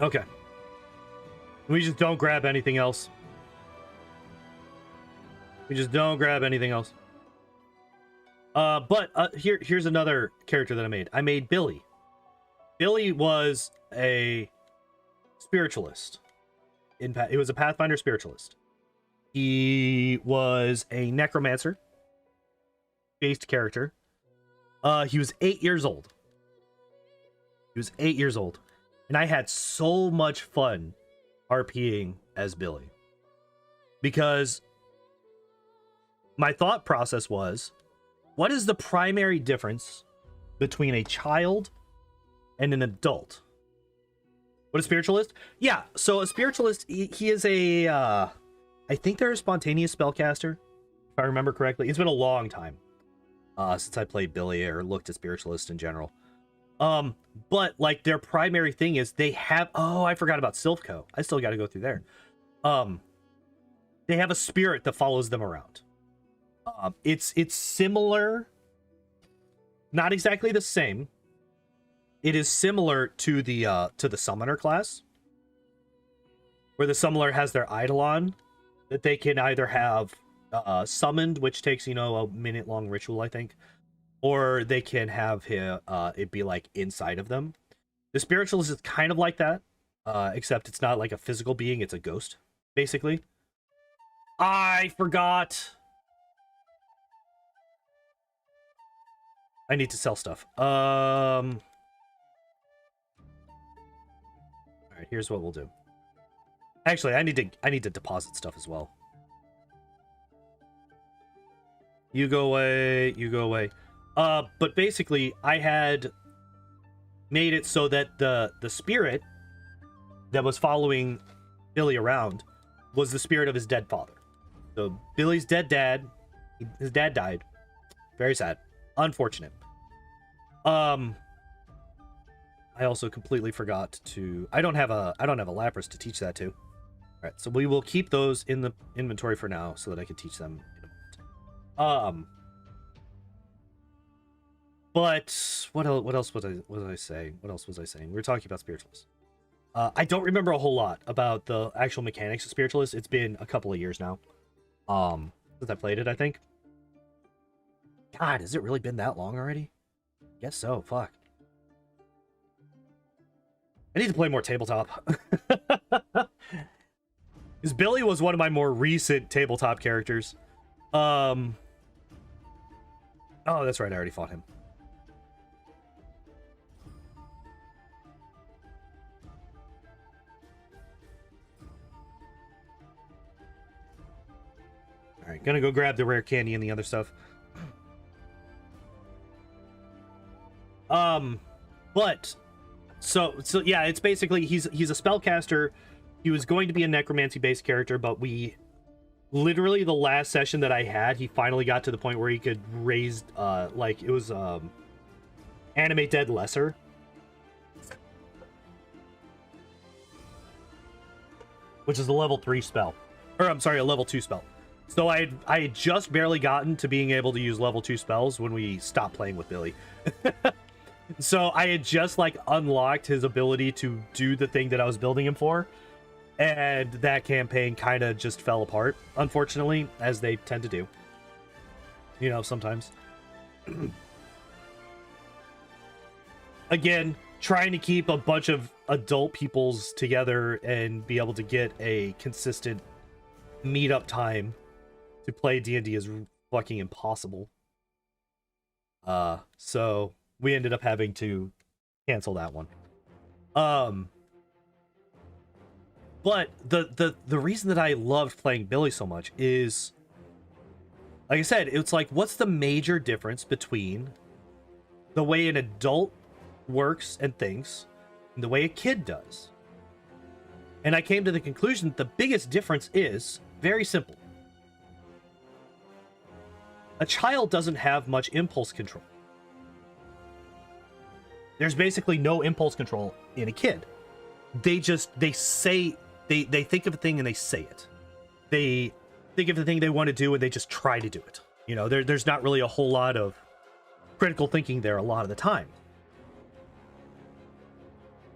Okay. We just don't grab anything else. We just don't grab anything else. Here's another character that I made. I made Billy. Billy was a spiritualist. He was a Pathfinder spiritualist. He was a necromancer-based character. He was 8 years old. He was 8 years old. And I had so much fun RPing as Billy. Because my thought process was, what is the primary difference between a child and an adult? What a spiritualist? Yeah, so a spiritualist, he is a, I think they're a spontaneous spellcaster, if I remember correctly. It's been a long time since I played Billy or looked at spiritualists in general. But like their primary thing is they have, oh, I forgot about Silphco. I still got to go through there. They have a spirit that follows them around. It's similar, not exactly the same. It is similar to the summoner class, where the summoner has their eidolon that they can either have summoned, which takes, you know, a minute-long ritual, I think, or they can have it be like inside of them. The spiritualist is kind of like that, except it's not like a physical being; it's a ghost, basically. I forgot. I need to sell stuff. All right, here's what we'll do. Actually, I need to deposit stuff as well. You go away, you go away. But basically, I had made it so that the spirit that was following Billy around was the spirit of his dead father. So Billy's dead dad, his dad died. Very sad. Unfortunate. I also completely forgot to, I don't have a Lapras to teach that to. All right, so we will keep those in the inventory for now so that I can teach them in a moment. But what else was I saying? What else was I saying? We were talking about spiritualists. I don't remember a whole lot about the actual mechanics of spiritualists. It's been a couple of years now. Since I played it, I think. God, has it really been that long already? Guess so. Fuck. I need to play more tabletop. Because Billy was one of my more recent tabletop characters. Oh, that's right. I already fought him. All right, gonna go grab the rare candy and the other stuff. But so yeah, it's basically he's a spellcaster. He was going to be a necromancy based character, but we literally the last session that I had, he finally got to the point where he could raise like it was animate dead lesser. Which is a level 3 spell. Or I'm sorry, a level 2 spell. So I had just barely gotten to being able to use level 2 spells when we stopped playing with Billy. So I had just like unlocked his ability to do the thing that I was building him for. And that campaign kind of just fell apart, unfortunately, as they tend to do. You know, sometimes. Again, trying to keep a bunch of adult peoples together and be able to get a consistent meetup time to play D&D is fucking impossible. So we ended up having to cancel that one. But the reason that I loved playing Billy so much is, like I said, it's like, what's the major difference between the way an adult works and thinks and the way a kid does? And I came to the conclusion that the biggest difference is very simple. A child doesn't have much impulse control. There's basically no impulse control in a kid. They think of a thing and they say it. They think of the thing they want to do and they just try to do it. You know, there's not really a whole lot of critical thinking there a lot of the time.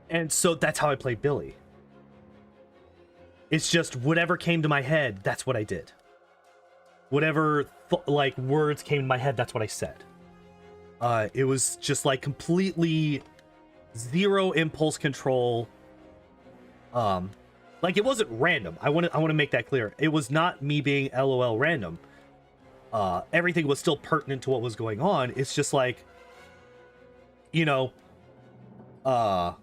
And so that's how I play Billy. It's just whatever came to my head, that's what I did. Whatever like words came to my head, that's what I said. It was just like completely zero impulse control. Like it wasn't random. I want to make that clear. It was not me being LOL random. Everything was still pertinent to what was going on. It's just like, you know, I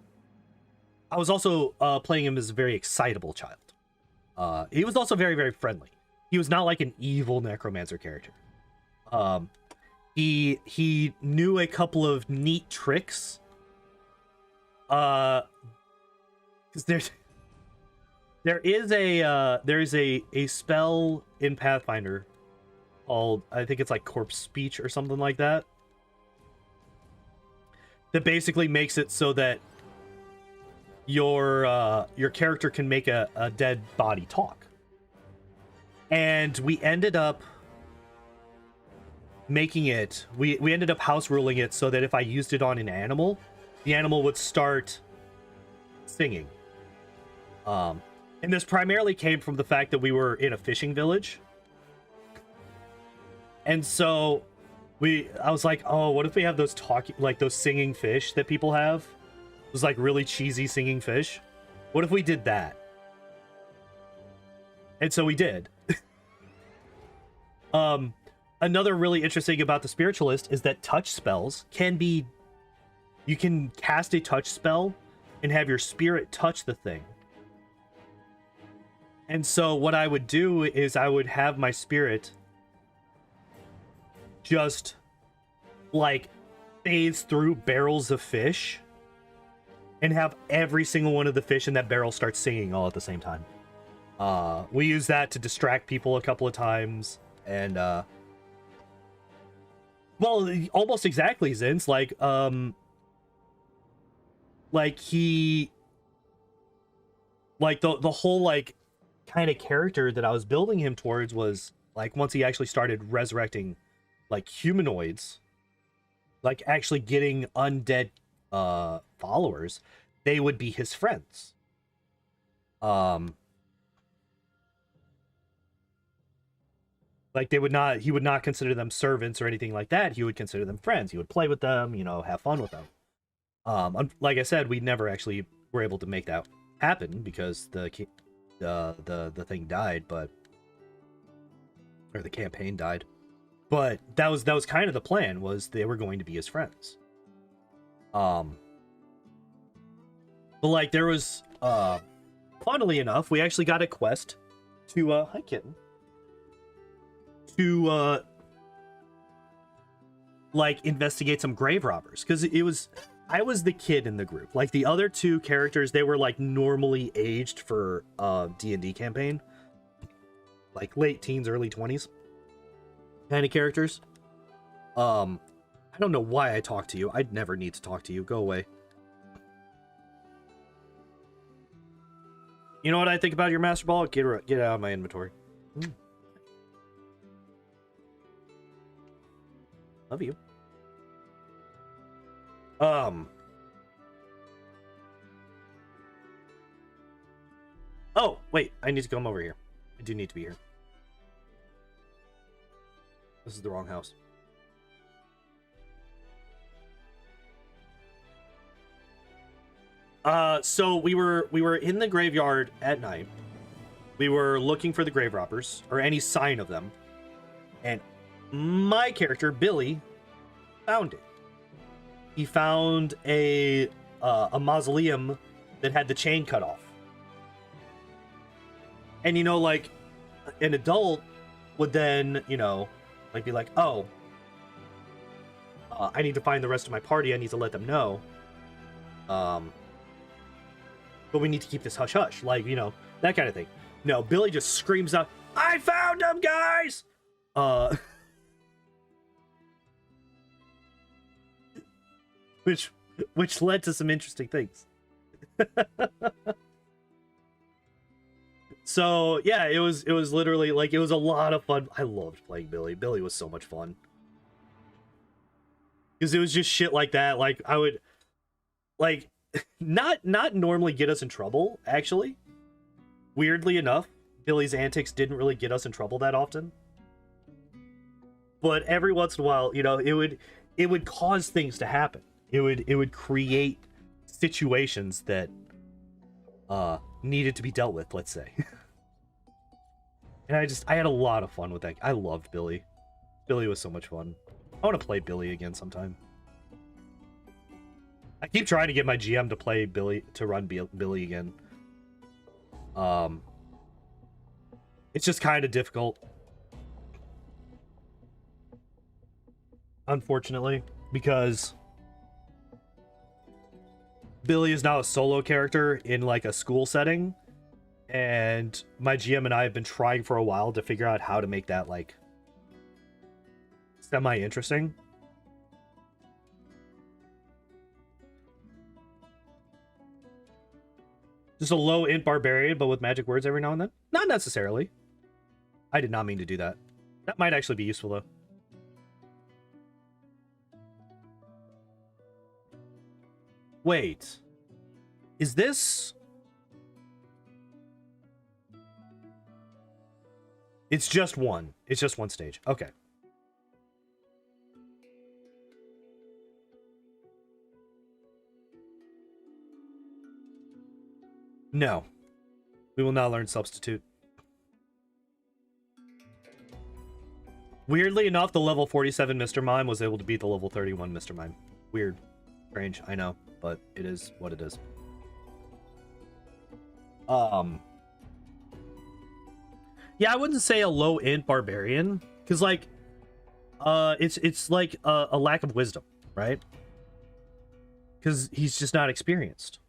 was also playing him as a very excitable child. He was also very, very friendly. He was not like an evil necromancer character. He knew a couple of neat tricks. Because there is a spell in Pathfinder called, I think it's like corpse speech or something like that, that basically makes it so that your character can make a dead body talk. And we ended up making it, we ended up house ruling it so that if I used it on an animal, the animal would start singing. And this primarily came from the fact that we were in a fishing village. And so I was like, oh, what if we have those talking, like those singing fish that people have? Those like really cheesy singing fish. What if we did that? And so we did. Another really interesting about the spiritualist is that touch spells can be, you can cast a touch spell and have your spirit touch the thing. And so what I would do is I would have my spirit just like phase through barrels of fish and have every single one of the fish in that barrel start singing all at the same time. We use that to distract people a couple of times. And well, almost exactly, Zinz. Like he, like the whole like kind of character that I was building him towards was like, once he actually started resurrecting like humanoids, like actually getting undead followers, they would be his friends. Like he would not consider them servants or anything like that. He would consider them friends. He would play with them, you know, have fun with them. Like I said, we never actually were able to make that happen because the thing died, or the campaign died. But that was kind of the plan, was they were going to be his friends. But like there was, funnily enough, we actually got a quest to hi kitten, to like investigate some grave robbers, because I was the kid in the group. Like the other two characters, they were like normally aged for D&D campaign, like late teens, early 20s kind of characters. I don't know why I talk to you. I'd never need to talk to you. Go away. You know what I think about your Master Ball? Get out of my inventory. Love you. Oh, wait. I need to come over here. I do need to be here. This is the wrong house. So we were in the graveyard at night. We were looking for the grave robbers or any sign of them, and my character Billy found it. He found a mausoleum that had the chain cut off. And you know, like an adult would then, you know, like be like, oh, I need to find the rest of my party. I need to let them know. But we need to keep this hush hush, like, you know, that kind of thing. No, Billy just screams out, "I found them, guys!" Which led to some interesting things. So yeah, it was literally like, it was a lot of fun. I loved playing Billy. Billy was so much fun because it was just shit like that. Like I would like not normally get us in trouble. Actually, weirdly enough, Billy's antics didn't really get us in trouble that often. But every once in a while, you know, it would cause things to happen. It would create situations that needed to be dealt with, let's say. And I had a lot of fun with that. I loved Billy. Billy was so much fun. I want to play Billy again sometime. I keep trying to get my GM to play Billy, to run Billy again. It's just kind of difficult, unfortunately, because Billy is now a solo character in like a school setting, and my GM and I have been trying for a while to figure out how to make that like semi-interesting. Just a low int barbarian, but with magic words every now and then? Not necessarily. I did not mean to do that. That might actually be useful though. Wait. Is this... It's just one. It's just one stage. Okay. No. We will not learn substitute. Weirdly enough, the level 47 Mr. Mime was able to beat the level 31 Mr. Mime. Weird. Strange, I know, but it is what it is. Yeah, I wouldn't say a low int barbarian, because like it's like a lack of wisdom, right? Because he's just not experienced.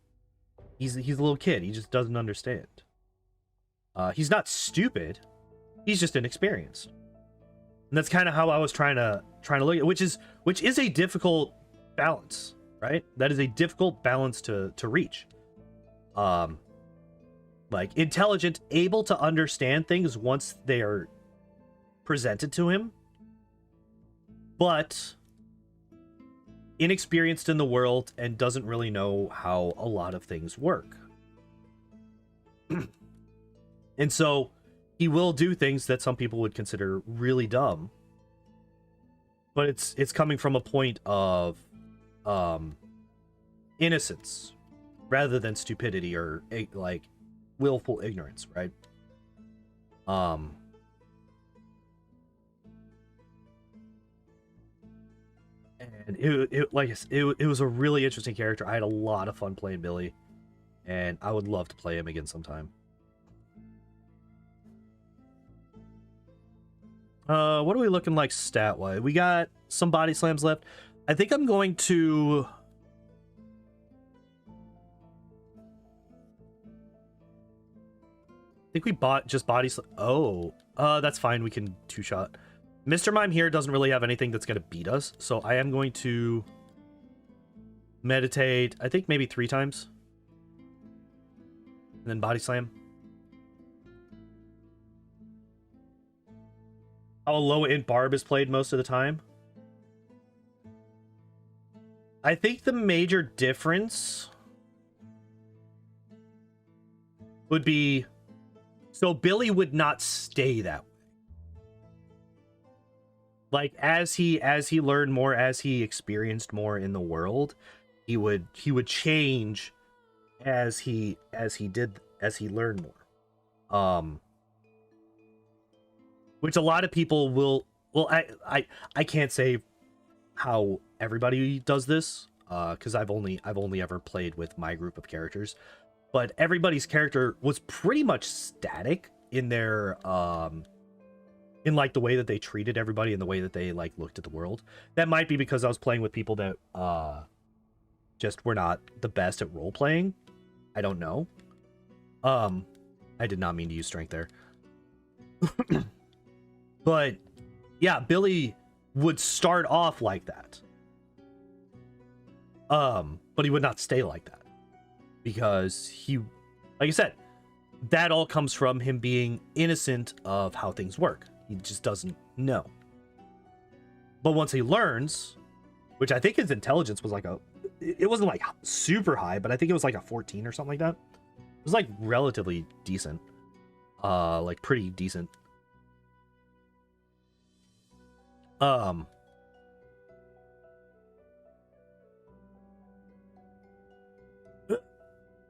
He's a little kid. He just doesn't understand. He's not stupid. He's just inexperienced. And that's kind of how I was trying to look at it, which is a difficult balance, right? That is a difficult balance to reach. Like intelligent, able to understand things once they are presented to him, but inexperienced in the world and doesn't really know how a lot of things work. And so he will do things that some people would consider really dumb, but it's coming from a point of innocence rather than stupidity or like willful ignorance, right? And it was a really interesting character. I had a lot of fun playing Billy, and I would love to play him again sometime. What are we looking like stat-wise? We got some body slams left. I think I'm going to... I think we bought just body slam. Oh, that's fine. We can two-shot. Mr. Mime here doesn't really have anything that's going to beat us, so I am going to meditate, I think maybe 3 times. And then body slam. How low int barb is played most of the time. I think the major difference would be, so Billy would not stay that way. Like as he learned more, as he experienced more in the world, he would change as he learned more. Which a lot of people will. Well, I can't say how everybody does this, because I've only ever played with my group of characters, but everybody's character was pretty much static in their in like the way that they treated everybody and the way that they like looked at the world. That might be because I was playing with people that just were not the best at role playing. I don't know. I did not mean to use strength there. But yeah, Billy would start off like that. But he would not stay like that. Because he, like I said, that all comes from him being innocent of how things work. He just doesn't know. But once he learns, which I think his intelligence was like it wasn't like super high, but I think it was like a 14 or something like that. It was like relatively decent. Like pretty decent. I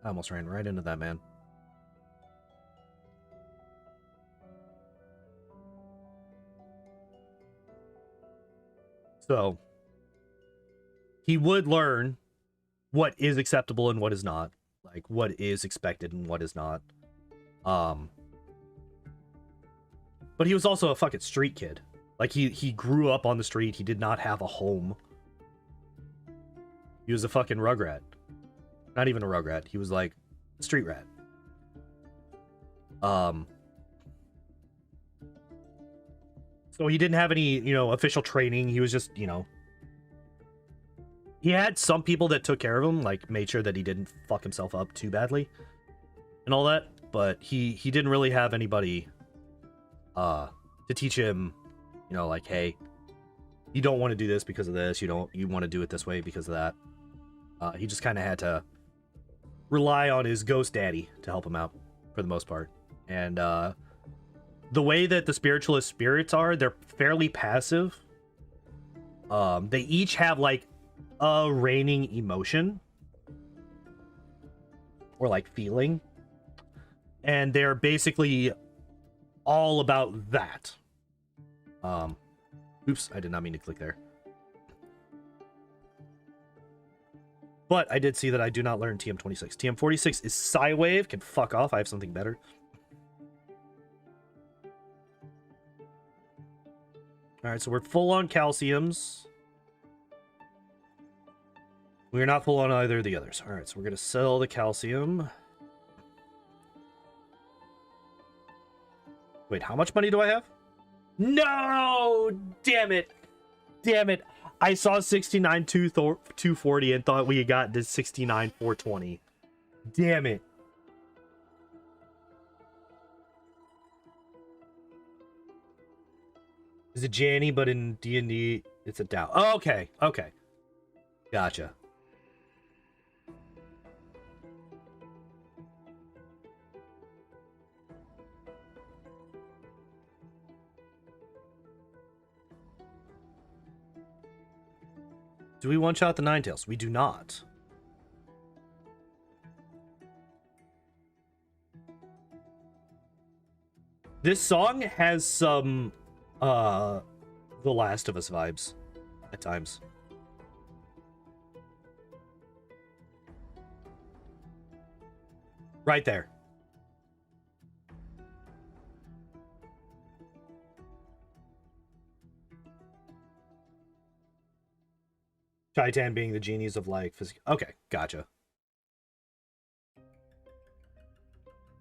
almost ran right into that man. So he would learn what is acceptable and what is not, like what is expected and what is not. But he was also a fucking street kid. Like he grew up on the street. He did not have a home. He was a fucking rugrat. Not even a rugrat. He was like a street rat. So he didn't have any, official training. He was just, he had some people that took care of him, like made sure that he didn't fuck himself up too badly and all that. But he didn't really have anybody to teach him, like, hey, you don't want to do this because of this. You want to do it this way because of that. He just kind of had to rely on his ghost daddy to help him out for the most part. And the way that the spiritualist spirits are, they're fairly passive. They each have like a reigning emotion or like feeling, and they're basically all about that. Oops, I did not mean to click there. But I did see that I do not learn TM26. TM46 is Psywave. Can fuck off. I have something better. Alright, so we're full on calciums. We're not full on either of the others. Alright, so we're going to sell the calcium. Wait, how much money do I have? No! Damn it! Damn it! I saw 69,240 and thought we had gotten to 69,420. Damn it. Is it Janny, but in D&D, it's a Dow. Oh, okay, okay. Gotcha. Do we one-shot the Ninetales? We do not. This song has some The Last of Us vibes at times. Right there. Shaitan being the genies of like physics. Okay, gotcha.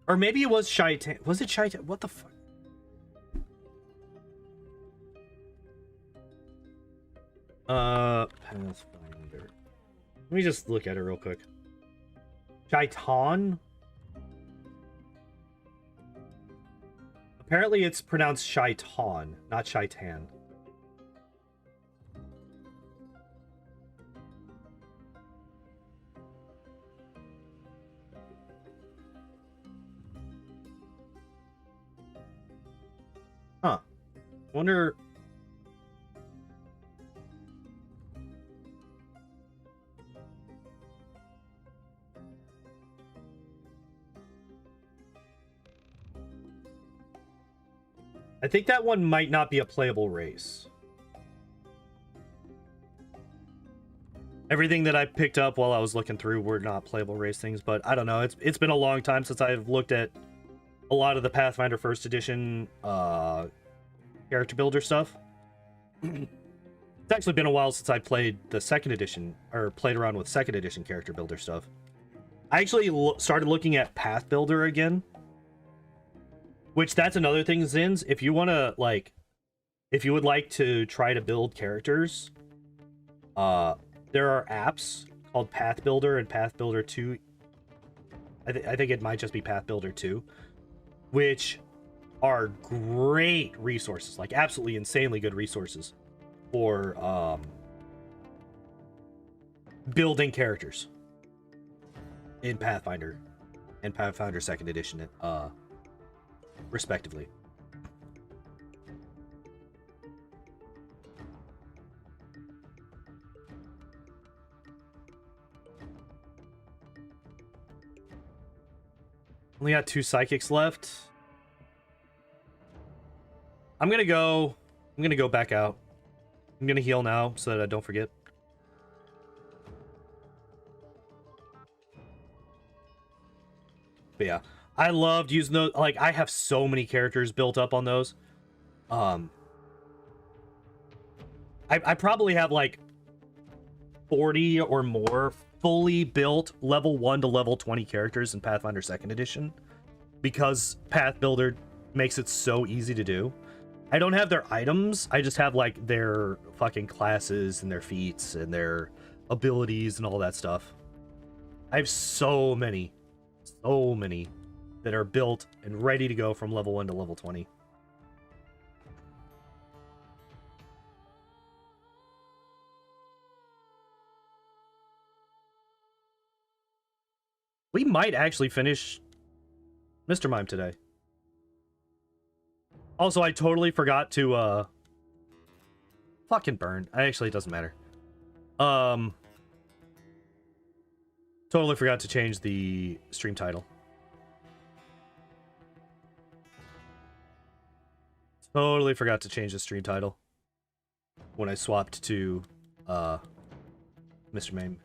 Or maybe it was Shaitan. Was it Shaitan? What the fuck? Pathfinder. Let me just look at it real quick. Shaitan? Apparently it's pronounced Shaitan, not Shaitan. Huh. Wonder... I think that one might not be a playable race. Everything that I picked up while I was looking through were not playable race things, but I don't know. It's been a long time since I've looked at a lot of the Pathfinder First Edition character builder stuff. It's actually been a while since I played the second edition, or played around with second edition character builder stuff. I actually started looking at Path Builder again, which that's another thing, Zins. If you want to, like, if you would like to try to build characters, there are apps called Path Builder and Path Builder 2. I think it might just be Path Builder 2, which are great resources, like absolutely insanely good resources for building characters in Pathfinder and Pathfinder 2nd Edition, respectively. Only got 2 psychics left. I'm gonna go back out. I'm gonna heal now so that I don't forget. But yeah, I loved using those. Like, I have so many characters built up on those. I probably have like 40 or more fully built level 1 to level 20 characters in Pathfinder 2nd Edition, because Path Builder makes it so easy to do. I don't have their items, I just have like their fucking classes and their feats and their abilities and all that stuff. I have so many that are built and ready to go from level 1 to level 20. We might actually finish Mr. Mime today. Also, I totally forgot to, fucking burn. Actually, it doesn't matter. Totally forgot to change the stream title. Totally forgot to change the stream title when I swapped to, Mr. Mime.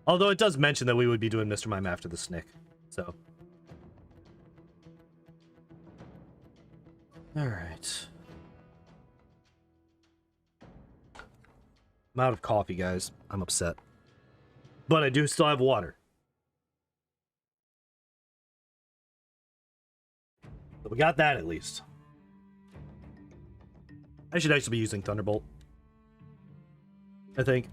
Although it does mention that we would be doing Mr. Mime after the Snick, so. Alright. I'm out of coffee, guys. I'm upset. But I do still have water. So we got that at least. I should actually be using Thunderbolt, I think.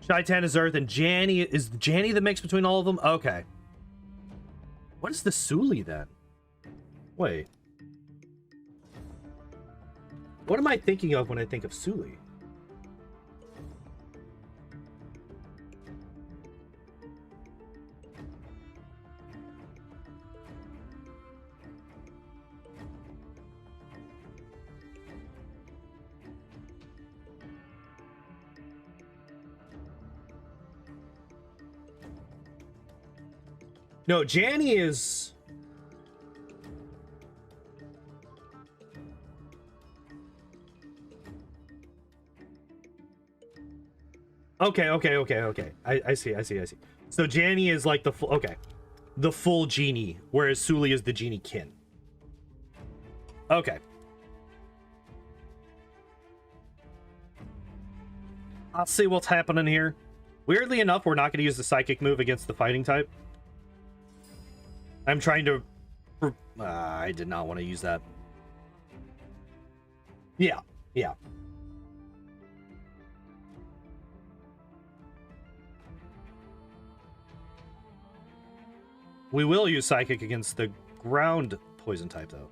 Shaitan is Earth, and Janny is Janny the mix between all of them? Okay. What is the Suli then? Wait. What am I thinking of when I think of Suli? No, Janny is... Okay. I see. So Janny is like the full... Okay. The full genie, whereas Suli is the genie kin. Okay. I'll see what's happening here. Weirdly enough, we're not going to use the psychic move against the fighting type. I'm trying to... I did not want to use that. Yeah. We will use psychic against the ground poison type, though.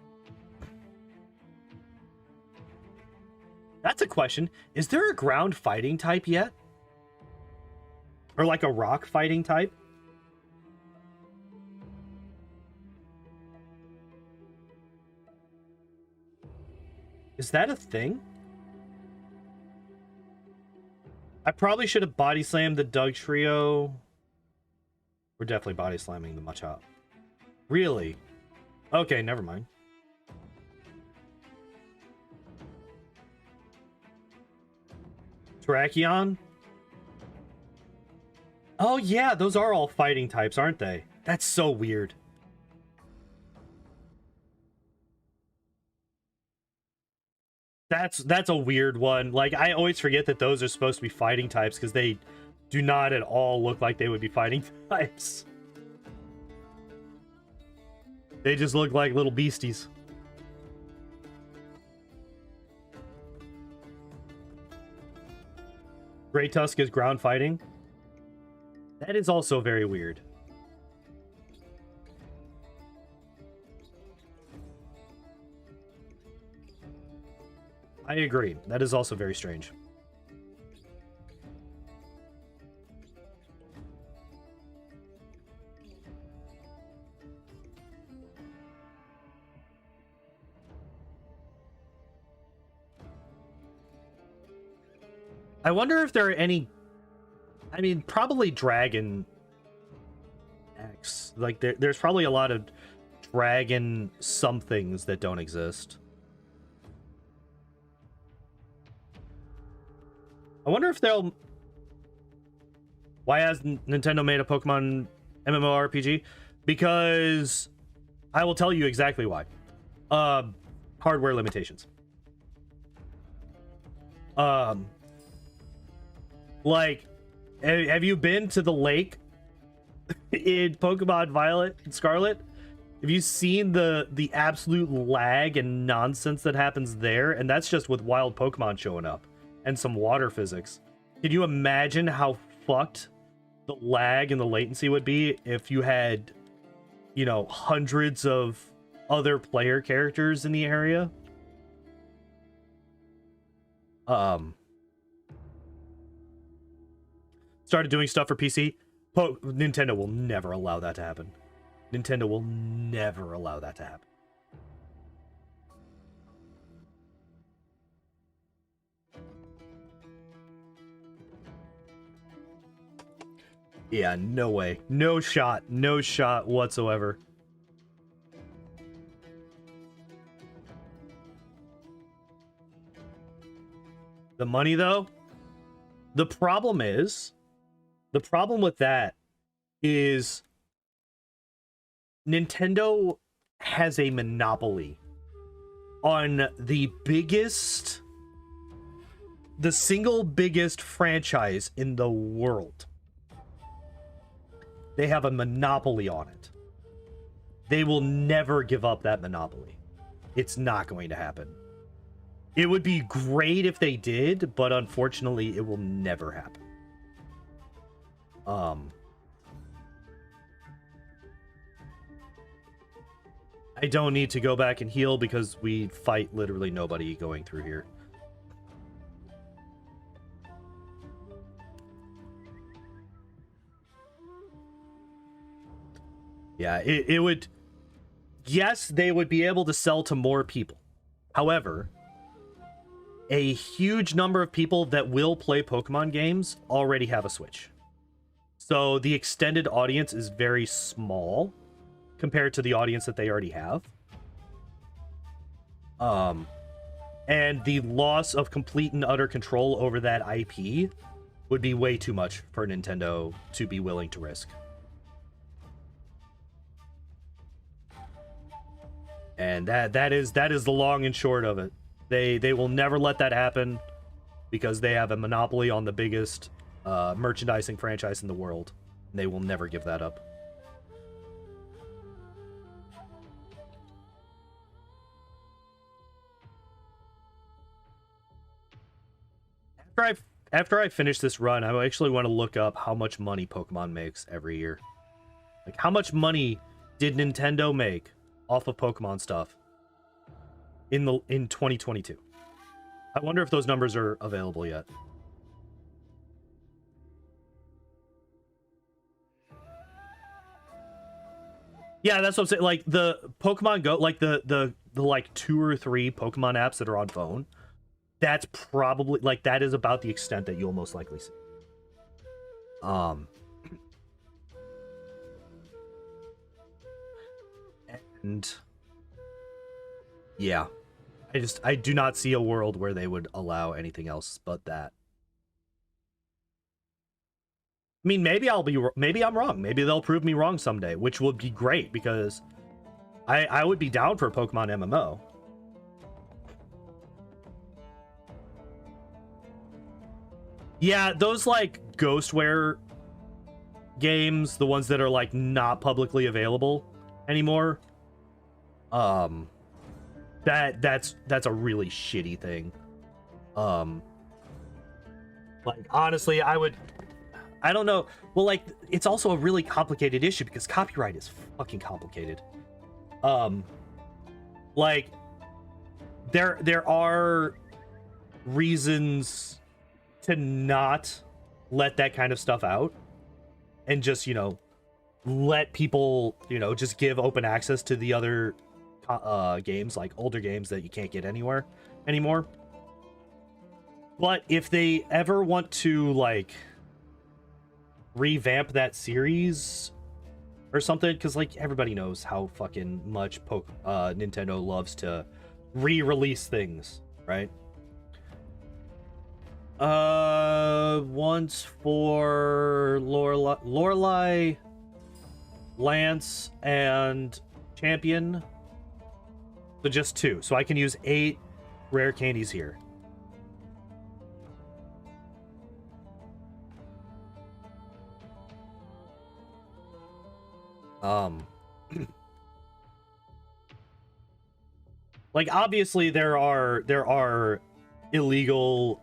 That's a question. Is there a ground fighting type yet? Or like a rock fighting type? Is that a thing? I probably should have body slammed the Doug Trio. We're definitely body slamming the Machop. Really? Okay, never mind. Terrakion? Oh yeah, those are all fighting types, aren't they? That's so weird. That's a weird one. Like, I always forget that those are supposed to be fighting types because they do not at all look like they would be fighting types. They just look like little beasties. Great Tusk is ground fighting. That is also very weird. I agree. That is also very strange. I wonder if there are any... I mean, probably Dragon X. Like, there's probably a lot of Dragon somethings that don't exist. I wonder if they'll... Why has Nintendo made a Pokemon MMORPG? Because I will tell you exactly why. Hardware limitations. Like, have you been to the lake in Pokemon Violet and Scarlet? Have you seen the absolute lag and nonsense that happens there? And that's just with wild Pokemon showing up and some water physics. Can you imagine how fucked the lag and the latency would be if you had, you know, hundreds of other player characters in the area? Started doing stuff for PC. Nintendo will never allow that to happen. Nintendo will never allow that to happen. Yeah, no way. No shot. No shot whatsoever. The money, though? The problem with that is Nintendo has a monopoly on the single biggest franchise in the world. They have a monopoly on it. They will never give up that monopoly. It's not going to happen. It would be great if they did, but unfortunately, it will never happen. I don't need to go back and heal because we fight literally nobody going through here. Yeah, it would... Yes, they would be able to sell to more people. However, a huge number of people that will play Pokemon games already have a Switch. So the extended audience is very small compared to the audience that they already have. And the loss of complete and utter control over that IP would be way too much for Nintendo to be willing to risk. And that is the long and short of it. They will never let that happen because they have a monopoly on the biggest merchandising franchise in the world. And they will never give that up. After I finish this run, I actually want to look up how much money Pokemon makes every year. Like, how much money did Nintendo make off of Pokemon stuff in 2022? I wonder if those numbers are available yet. Yeah, that's what I'm saying. Like, the Pokemon Go, like the like 2 or 3 Pokemon apps that are on phone, that's probably, like, that is about the extent that you'll most likely see. And yeah, I do not see a world where they would allow anything else but that. I mean, maybe I'm wrong. Maybe they'll prove me wrong someday, which would be great because I would be down for a Pokemon MMO. Yeah, those like Ghostware games, the ones that are like not publicly available anymore, that's a really shitty thing. Like honestly, I don't know. Well, like it's also a really complicated issue because copyright is fucking complicated. Like there are reasons to not let that kind of stuff out and just, you know, let people, you know, just give open access to the other games, like older games that you can't get anywhere anymore. But if they ever want to like revamp that series or something, because like everybody knows how fucking much Nintendo loves to re-release things, right? Once for Lorelei, Lance, and Champion. So just 2. So I can use 8 rare candies here. Like obviously there are illegal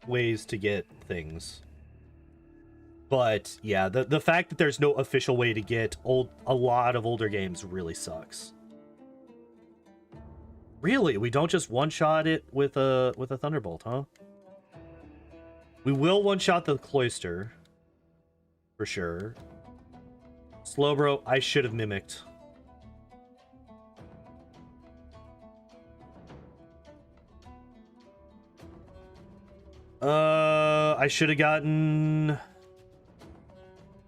ways to get things, but yeah, the fact that there's no official way to get a lot of older games really sucks. Really, we don't just one-shot it with a Thunderbolt, huh? We will one-shot the Cloyster for sure. Slowbro, I should have mimicked. I should have gotten...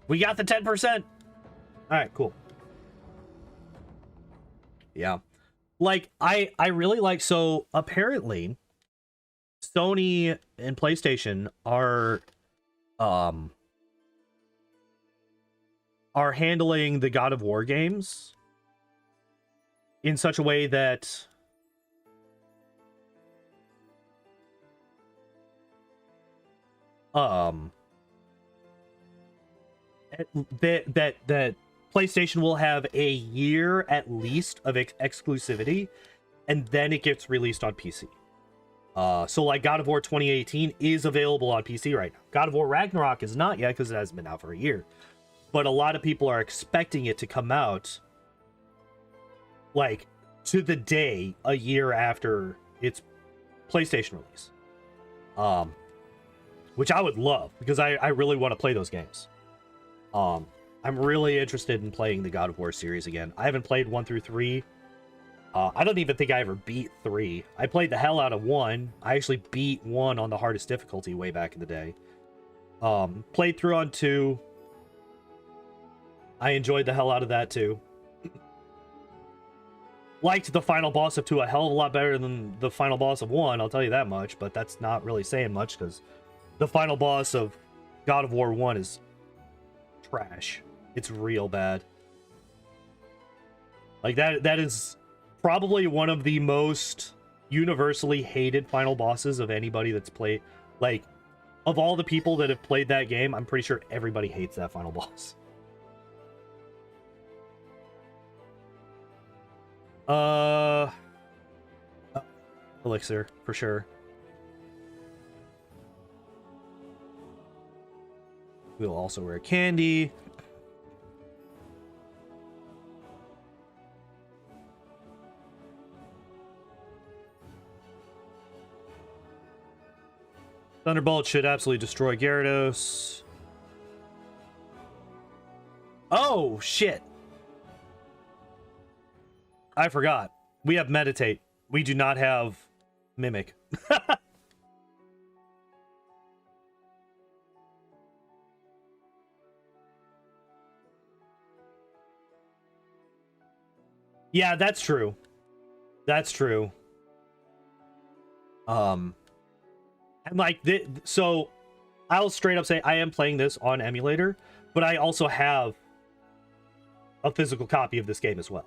We got the 10%! Alright, cool. Yeah. Like, I really like... So, apparently, Sony and PlayStation are handling the God of War games in such a way that... that PlayStation will have a year at least of exclusivity, and then it gets released on PC. So like God of War 2018 is available on PC right now. God of War Ragnarok is not yet because it hasn't been out for a year. But a lot of people are expecting it to come out like to the day a year after its PlayStation release. Which I would love because I really want to play those games. I'm really interested in playing the God of War series again. I haven't played 1 through 3. I don't even think I ever beat 3. I played the hell out of 1. I actually beat 1 on the hardest difficulty way back in the day. Played through on 2. I enjoyed the hell out of that too. Liked the final boss of 2 a hell of a lot better than the final boss of 1, I'll tell you that much, but that's not really saying much because the final boss of God of War 1 is trash. It's real bad. Like that is probably one of the most universally hated final bosses of anybody that's played. Like, of all the people that have played that game, I'm pretty sure everybody hates that final boss. Elixir, for sure. We'll also wear candy. Thunderbolt should absolutely destroy Gyarados. Oh, shit. I forgot. We have Meditate. We do not have Mimic. Yeah, that's true. That's true. And like so I'll straight up say I am playing this on emulator, but I also have a physical copy of this game as well.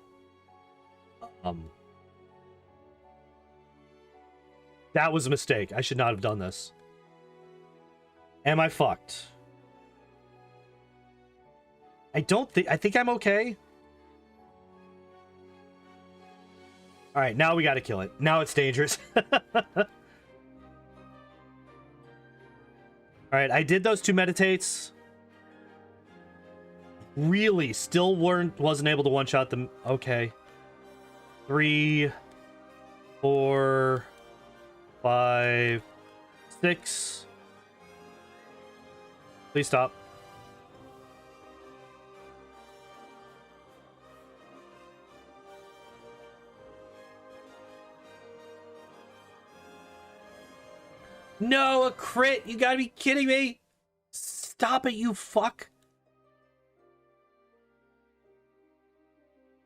That was a mistake. I should not have done this. Am I fucked? I think I'm okay. All right, now we got to kill it. Now it's dangerous. All right, I did those 2 meditates. Really, still wasn't able to one-shot them. Okay. 3, 4, 5, 6. Please stop. No, a crit! You gotta be kidding me! Stop it, you fuck!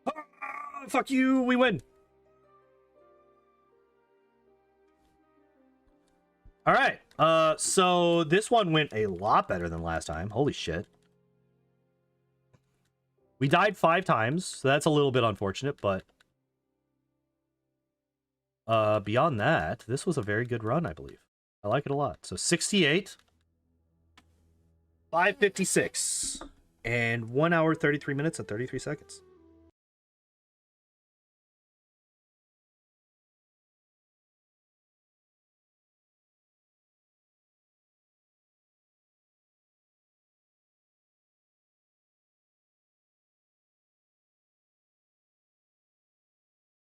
Ah, fuck you, we win! Alright, so this one went a lot better than last time. Holy shit. We died 5 times, so that's a little bit unfortunate, but... beyond that, this was a very good run, I believe. I like it a lot. So 68, 556, and 1 hour, 33 minutes, and 33 seconds.